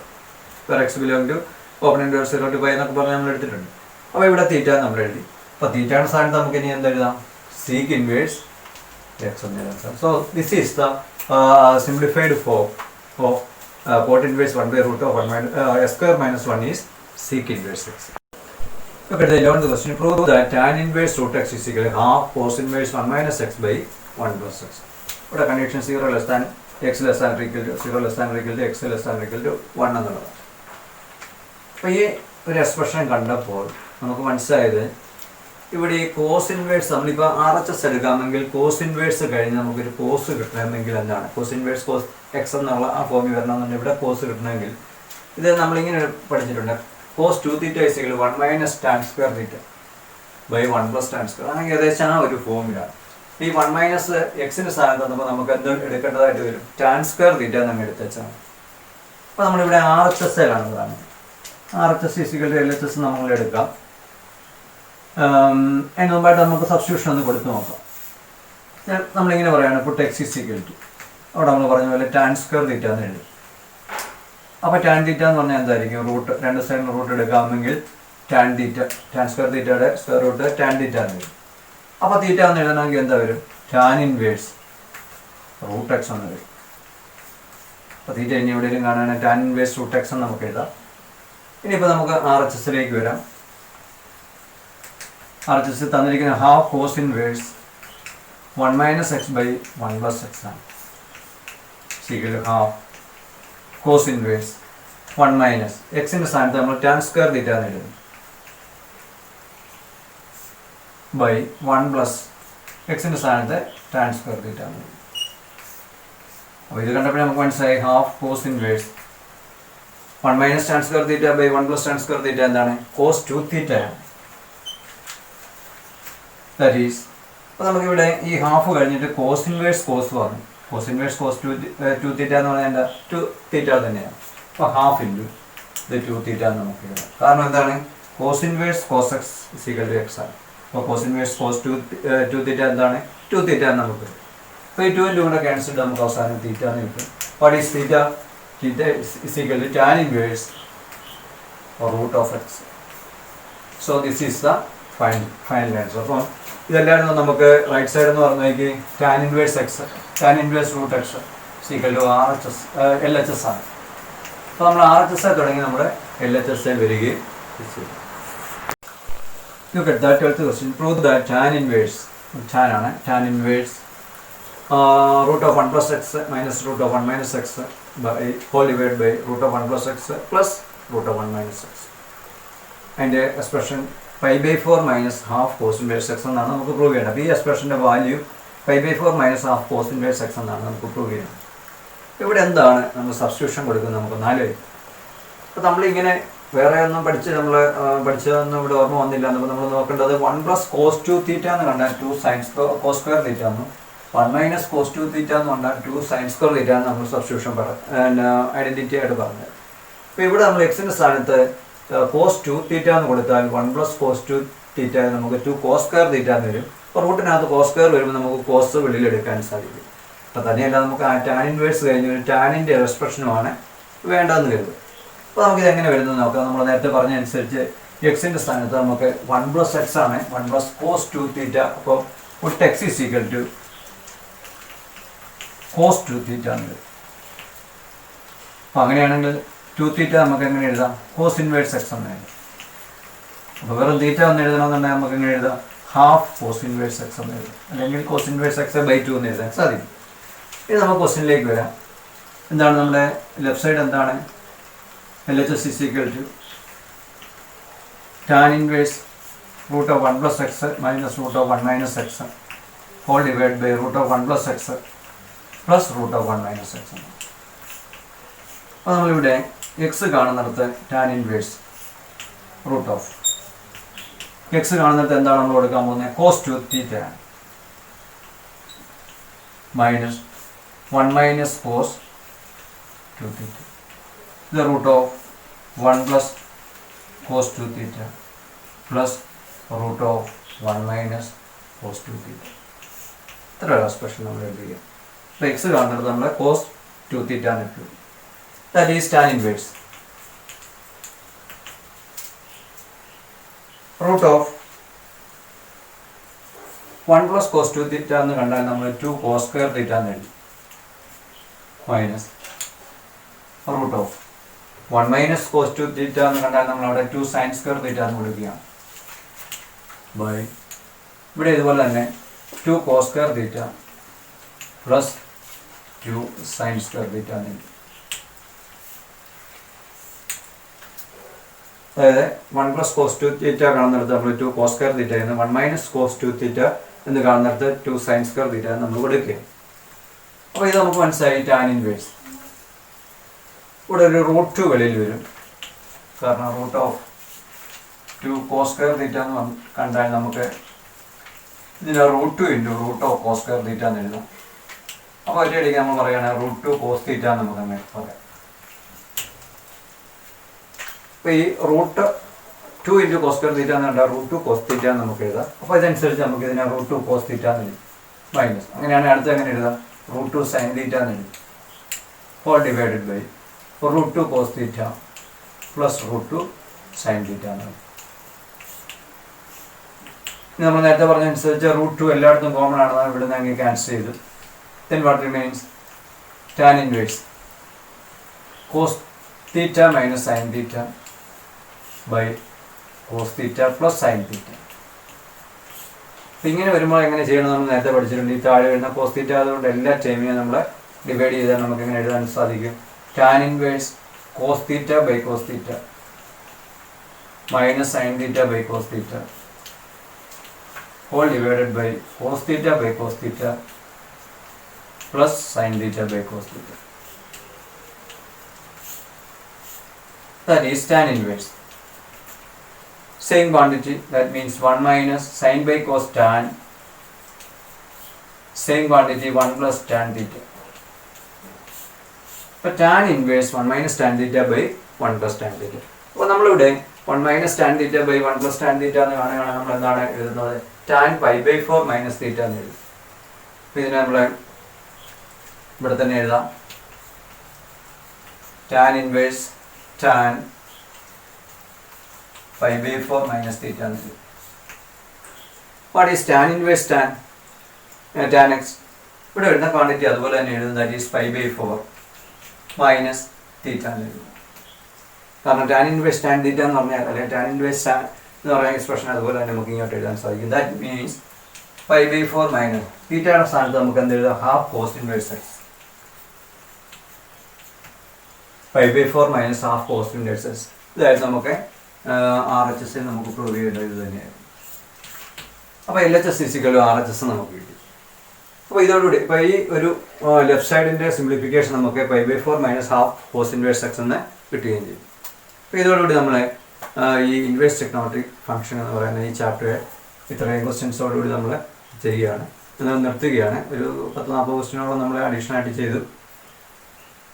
where x belong to open inverse 0 to π എന്നൊക്കെ പറഞ്ഞ് നമ്മൾ എടുത്തിട്ടുണ്ട്. അപ്പോൾ ഇവിടെ തീറ്റ നമ്മൾ എഴുതി. അപ്പോൾ തീറ്റയുടെ സ്ഥാനത്ത് നമുക്ക് ഇനി എന്ത് എഴുതാം? സീക്ക് ഇൻവേഴ്സ് എക്സ് എന്ന് എഴുതാൻ സാധിക്കും. So this is the simplified form of coat inverse 1/√of s square minus 1 is sec inverse x. Okay, the 11th question. Prove that tan inverse root x is equal to half cos inverse 1 minus x by 1 plus x. What condition 0 less than x less than or equal to 0 less than or equal to x less than or equal to 1 എന്നുള്ളതാണ്. അപ്പോൾ ഈ ഒരു expression കണ്ടപ്പോൾ നമുക്ക് മനസ്സിലായത് ഇവിടെ ഈ cos inverse നമ്മളിപ്പോൾ RHS എടുക്കാമെങ്കിൽ കോസ് ഇൻവേഴ്സ് കഴിഞ്ഞ് നമുക്കൊരു കോസ് കിട്ടണമെങ്കിൽ എന്താണ്? കോസ് ഇൻവേഴ്സ് കോസ് എക്സ് എന്നുള്ള ആ ഫോമിൽ വരണമെന്നുണ്ടെങ്കിൽ ഇവിടെ കോസ് കിട്ടണമെങ്കിൽ ഇത് നമ്മളിങ്ങനെ പഠിച്ചിട്ടുണ്ട്. cos 2 theta is equal to 1 minus tan square theta by 1 plus tan square. അങ്ങനെ ഏകദേശം ആ ഒരു ഫോമിലാണ്. ഈ 1 മൈനസ് എക്സിൻ്റെ സ്ഥാനത്ത് വന്നപ്പോൾ നമുക്ക് എന്ത് എടുക്കേണ്ടതായിട്ട് വരും? tan square theta നമ്മൾ എടുത്ത് വെച്ചാണ്. അപ്പോൾ നമ്മളിവിടെ RHS കാണുന്നതാണ്. RHS is equal to LHS നമ്മൾ എടുക്കാം. അതിന് മുമ്പായിട്ട് നമുക്ക് സബ്സ്റ്റിറ്റ്യൂഷൻ ഒന്ന് കൊടുത്ത് നോക്കാം. നമ്മളിങ്ങനെ പറയുകയാണ് put x is equal to അവിടെ നമ്മൾ പറഞ്ഞ പോലെ tan square theta എന്ന് എഴുതും. അപ്പോൾ tan theta എന്ന് പറഞ്ഞാൽ എന്തായിരിക്കും? റൂട്ട് രണ്ട് സൈഡിൽ റൂട്ട് എടുക്കാമെങ്കിൽ tan theta tan square theta square root tan theta എന്ന് വരും. അപ്പോൾ തീറ്റ എന്ന് എഴുതണമെങ്കിൽ എന്താ വരും? tan ഇൻവേഴ്സ് റൂട്ട് എക്സ് എന്ന് വരും. അപ്പോൾ തീറ്റ ഇനി എവിടെയെങ്കിലും കാണുകയാണെങ്കിൽ tan ഇൻവേഴ്സ് റൂട്ട് എക്സ് എന്ന് നമുക്ക് എഴുതാം. ഇനിയിപ്പോൾ നമുക്ക് RHSലേക്ക് വരാം. RHS തന്നിരിക്കുന്ന half cos inverse 1 minus x by 1 plus x ആണ്. Is equal half cos inverse 1 minus എക്സിൻ്റെ സ്ഥാനത്ത് നമ്മൾ tan square theta എന്ന് എഴുതും ബൈ 1 പ്ലസ് എക്സിൻ്റെ സ്ഥാനത്ത് tan square theta എന്ന് എഴുതും. അപ്പോൾ ഇത് കണ്ടപ്പോൾ നമുക്ക് മനസ്സിലായി half cos inverse 1 minus tan square theta by 1 plus tan square theta എന്താണ്? cos 2 theta ആണ്. ദാറ്റ് ഈസ് അപ്പോൾ നമുക്കിവിടെ ഈ ഹാഫ് കഴിഞ്ഞിട്ട് കോസ് ഇൻവേഴ്സ് കോസ് പറഞ്ഞു. കോസ് ഇൻവേഴ്സ് കോസ് 2 theta എന്ന് പറഞ്ഞാൽ എന്താ? 2 theta തന്നെയാണ്. അപ്പോൾ ഹാഫ് ഇൻറ്റു ഇത് 2 തീറ്റ എന്ന് നമുക്ക് എഴുതാം. കാരണം എന്താണ്, cos inverse cos x is equal to x ആണ്. അപ്പോൾ കോസ് ഇൻവേഴ്സ് കോസ് 2 തീറ്റ എന്താണ്, 2 തീറ്റ എന്ന് നമുക്ക്. അപ്പോൾ ഈ 2 ൻ്റെ കൂടെ ക്യാൻസൽ നമുക്ക് അവസാനം തീറ്റ എന്ന് കിട്ടും. What is theta? Theta is equal to tan inverse root of x. So this is the final answer. അപ്പം ഇതെല്ലാവരും നമുക്ക് റൈറ്റ് സൈഡ് എന്ന് പറഞ്ഞേക്ക് tan inverse x, tan inverse root x is equal to LHS ആണ്. അപ്പോൾ നമ്മൾ RHS തുടങ്ങി നമ്മുടെ LHS വരികയും ചെയ്യും. Look at that 12th question. Prove that tan inverse, tan ആണ്, tan inverse root of 1 plus x minus root of 1 minus x by whole divided by root of 1 plus x plus root of 1 minus x. And expression pi by 4 minus half cos inverse x എന്നാണ് നമുക്ക് prove ചെയ്യേണ്ടത്. അപ്പോൾ ഈ എക്സ്പ്രഷൻ്റെ value pi by 4 minus half cos inverse x എന്നാണ് നമുക്ക് prove ചെയ്യുന്നത്. ഇവിടെ എന്താണ് നമ്മൾ സബ്സ്റ്റിറ്റ്യൂഷൻ കൊടുക്കുന്നത് നമുക്ക് ആലോചിക്കാം. അപ്പോൾ നമ്മളിങ്ങനെ വേറെ ഒന്നും പഠിച്ചതൊന്നും ഇവിടെ ഓർമ്മ വന്നില്ല. അപ്പോൾ നമ്മൾ നോക്കേണ്ടത് 1 പ്ലസ് കോസ് 2 തീറ്റ എന്ന് കണ്ടാൽ 2 സൈൻ കോസ് സ്ക്വയർ തീറ്റ എന്നും 1 മൈനസ് കോസ് 2 തീറ്റ എന്ന് കണ്ടാൽ 2 സൈൻ സ്ക്വയർ തീറ്റ എന്ന് നമ്മൾ സബ്സ്റ്റിറ്റ്യൂഷൻ ഐഡൻറ്റിറ്റി ആയിട്ട് പറഞ്ഞത്. അപ്പോൾ ഇവിടെ നമ്മൾ എക്സിൻ്റെ സ്ഥാനത്ത് കോസ് 2 തീറ്റ എന്ന് കൊടുത്താൽ 1 പ്ലസ് കോസ് 2 തീറ്റ നമുക്ക് 2 കോസ് സ്ക്വയർ തീറ്റ എന്ന് വരും. അപ്പോൾ റൂട്ടിനകത്ത് കോസ് സ്ക്വയർ വരുമ്പോൾ നമുക്ക് കോസ് വെളിയിലെടുക്കാൻ സാധിക്കും. അപ്പോൾ തന്നെയല്ല നമുക്ക് ആ ടാൻ ഇൻവേഴ്സ് കഴിഞ്ഞ് ഒരു ടാനിൻ്റെ എക്സ്പ്രഷനുമാണ് വേണ്ടതെന്ന് കരുതും. അപ്പോൾ നമുക്കിത് എങ്ങനെ വരുന്നത് നോക്കാം. നമ്മൾ നേരത്തെ പറഞ്ഞ അനുസരിച്ച് എക്സിൻ്റെ സ്ഥാനത്ത് നമുക്ക് 1 പ്ലസ് എക്സ് ആണ്, 1 പ്ലസ് കോസ് 2 തീറ്റ. അപ്പോൾ put x is equal to cos 2 theta എന്ന് വരും. അപ്പോൾ അങ്ങനെയാണെങ്കിൽ 2 തീറ്റ നമുക്ക് എങ്ങനെ എഴുതാം, കോസ് ഇൻവേഴ്സ് എക്സ് എന്ന് എഴുതാം. അപ്പോൾ വെറും തീറ്റ ഒന്ന് എഴുതണമെന്നുണ്ടെങ്കിൽ നമുക്ക് എങ്ങനെ എഴുതാം, ഹാഫ് കോസ് ഇൻവേഴ്സ് എക്സ് എന്ന് എഴുതാം, അല്ലെങ്കിൽ കോസ് ഇൻവേഴ്സ് എക്സ് ബൈ 2 എന്ന് എഴുതാൻ സാധിക്കും. ഇനി നമുക്ക് ക്വസ്റ്റ്യനിലേക്ക് വരാം. എന്താണ് നമ്മുടെ ലെഫ്റ്റ് സൈഡ് എന്താണ്, LHS is equal to tan inverse root of 1 plus x minus root of 1 minus x whole divided by root of 1 plus x plus root of 1 minus x. അപ്പോൾ നമ്മളിവിടെ എക്സ് കാണുന്നിടത്ത് tan inverse root of x കാണുന്നിടത്ത് എന്താണ് നമ്മൾ കൊടുക്കാൻ പോകുന്നത്, cos 2 theta ആണ്, minus 1 minus cos 2 theta. The root of 1 plus cos 2 theta plus root of 1 minus cos 2 theta. ഇത്രയുള്ള എക്സ്പ്രഷൻ നമ്മൾ എഴുതുക. അപ്പോൾ എക്സ് കാണുന്നത് നമ്മൾ കോസ് 2 തീറ്റ എന്ന് ഇട്ടു. That is tan inverse root of 1 plus cos 2 theta എന്ന് കണ്ടാൽ നമ്മൾ 2 കോസ് സ്ക്വയർ തീറ്റ എന്ന് എഴുതി, minus root of 1 minus cos 2 theta എന്ന് കണ്ടാൽ നമ്മൾ അവിടെ 2 സൈൻ സ്ക്വയർ തീറ്റ എന്ന് കൊടുക്കുകയാണ്. ബൈ ഇവിടെ ഇതുപോലെ തന്നെ 2 cos square theta plus 2 sine square theta എന്ന്. അതായത് 1 പ്ലസ് കോസ് 2 തീറ്റ കാണുന്നിടത്ത് നമ്മൾ 2 കോസ് സ്ക്വയർ തീറ്റ എന്ന്, 1 മൈനസ് കോസ് 2 തീറ്റ എന്ന് കാണുന്നിടത്ത് 2 സൈൻ സ്ക്വയർ തീറ്റ നമ്മൾ കൊടുക്കുക. അപ്പോൾ ഇത് നമുക്ക് മനസ്സിലായി ടാൻ ഇൻവേഴ്സ്. ഇവിടെ ഒരു റൂട്ട് 2 വെളിയിൽ വരും, കാരണം root of 2 cos square theta എന്ന് കണ്ടാൽ നമുക്ക് ഇതിന് root 2 into root of cos square theta എന്ന് എഴുതാം. അപ്പോൾ ഒറ്റയടിക്ക് നമ്മൾ പറയുകയാണെങ്കിൽ റൂട്ട് 2 കോസ് തീറ്റ എന്ന് നമുക്ക് അങ്ങനെ പറയാം. അപ്പോൾ ഈ root 2 into cos square theta എന്ന് കണ്ടാൽ റൂട്ട് 2 കോസ് തീറ്റ എന്ന് നമുക്ക് എഴുതാം. അപ്പോൾ ഇതനുസരിച്ച് നമുക്ക് ഇതിനെ റൂട്ട് 2 കോസ് തീറ്റ എന്ന് എഴുതും, മൈനസ് അങ്ങനെയാണെങ്കിൽ അടുത്ത് എങ്ങനെ എഴുതാം, റൂട്ട് 2 സൈൻ തീറ്റ എന്ന് എഴുതും, whole divided by root 2 cos theta plus root 2 sin theta എന്നാണ്. നമ്മൾ നേരത്തെ പറഞ്ഞ അനുസരിച്ച് റൂട്ട് 2 എല്ലായിടത്തും കോമൺ ആണെന്ന് ഇവിടെ നിന്ന് അങ്ങ് ക്യാൻസൽ ചെയ്തു. then what remains, tan inverse cos theta minus sin theta by cos theta plus sin theta. അപ്പം ഇങ്ങനെ വരുമ്പോൾ എങ്ങനെ ചെയ്യണം നമ്മൾ നേരത്തെ പഠിച്ചിട്ടുണ്ട്. ഈ താഴെ വരുന്ന cos theta അതുകൊണ്ട് എല്ലാ ടൈമിനെയും നമ്മൾ ഡിവൈഡ് ചെയ്താൽ നമുക്ക് എങ്ങനെ എഴുതാൻ സാധിക്കും, tan inverse cos theta by cos theta minus sin theta by cos theta whole divided by cos theta by cos theta plus sin theta by cos theta. That is tan inverse. Same quantity, that means 1 minus sin by cos tan, same quantity 1 plus tan theta. അപ്പോൾ tan inverse 1 minus tan theta by 1 plus tan theta. അപ്പോൾ നമ്മളിവിടെ 1 minus tan theta by 1 plus tan theta എന്ന് കാണുകയാണെങ്കിൽ നമ്മൾ എന്താണ് എഴുതുന്നത്? Tan pi by 4 minus theta എന്ന് എഴുതും. അപ്പോൾ ഇതിനെ നമ്മൾ ഇവിടെ തന്നെ എഴുതാം. Tan inverse tan pi by 4 minus theta എന്ന് എഴുതും. What is tan inverse tan x? ഇവിടെ വരുന്ന ക്വാണ്ടിറ്റി അതുപോലെ തന്നെ എഴുതും. That is pi by 4 minus theta എന്ന് എഴുതും. കാരണം ടാൻ ഇൻവേഴ്സ് ടാൻ തീറ്റ എന്ന് പറഞ്ഞാൽ അല്ലെങ്കിൽ ടാൻ ഇൻവേഴ്സ് ടാൻ എന്ന് പറയുന്ന എക്സ്പ്രഷൻ അതുപോലെ തന്നെ നമുക്ക് ഇങ്ങോട്ട് എഴുതാൻ സാധിക്കും. That means pi by 4 minus തീറ്റയുടെ സ്ഥാനത്ത് നമുക്ക് എന്ത് എഴുതാം? Half cos inverse x. Pi by 4 minus half cos inverse x. ഇതായിരുന്നു നമുക്ക് RHS നമുക്ക് പ്രൂവ് ചെയ്യേണ്ടത് ഇത് തന്നെയായിരുന്നു. അപ്പോൾ LHS = RHS നമുക്ക് കിട്ടി. അപ്പോൾ ഇതോടുകൂടി ഇപ്പോൾ ഈ ഒരു ലെഫ്റ്റ് സൈഡിൻ്റെ സിംപ്ലിഫിക്കേഷൻ നമുക്ക് pi by 4 minus half cos inverse x എന്ന് കിട്ടുകയും ചെയ്യും. അപ്പോൾ ഇതോടുകൂടി നമ്മൾ ഈ ഇൻവേഴ്സ് ട്രിഗണോമെട്രിക് ഫംഗ്ഷൻ എന്ന് പറയുന്ന ഈ ചാപ്റ്റർ ഇത്രയും ക്വസ്റ്റ്യൻസോടുകൂടി നമ്മൾ ചെയ്യുകയാണ്, നിർത്തുകയാണ്. ഒരു 10-40 ക്വസ്റ്റ്യനോളം നമ്മൾ അഡീഷണൽ ആയിട്ട് ചെയ്തു.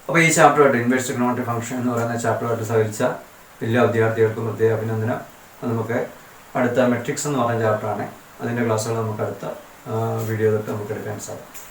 അപ്പോൾ ഈ ചാപ്റ്ററുമായിട്ട് ഇൻവേഴ്സ് ട്രിഗണോമെട്രിക് ഫംഗ്ഷൻ എന്ന് പറയുന്ന ചാപ്റ്ററുമായിട്ട് സഹകരിച്ച എല്ലാ വിദ്യാർത്ഥികൾക്കും പ്രത്യേക അഭിനന്ദനം. നമുക്ക് അടുത്ത മെട്രിക്സ് എന്ന് പറയുന്ന ചാപ്റ്ററാണ്. അതിൻ്റെ ക്ലാസ്സുകൾ നമുക്ക് അടുത്ത വീഡിയോ തൊട്ട് നമുക്ക് എടുക്കാൻ സാധിക്കും.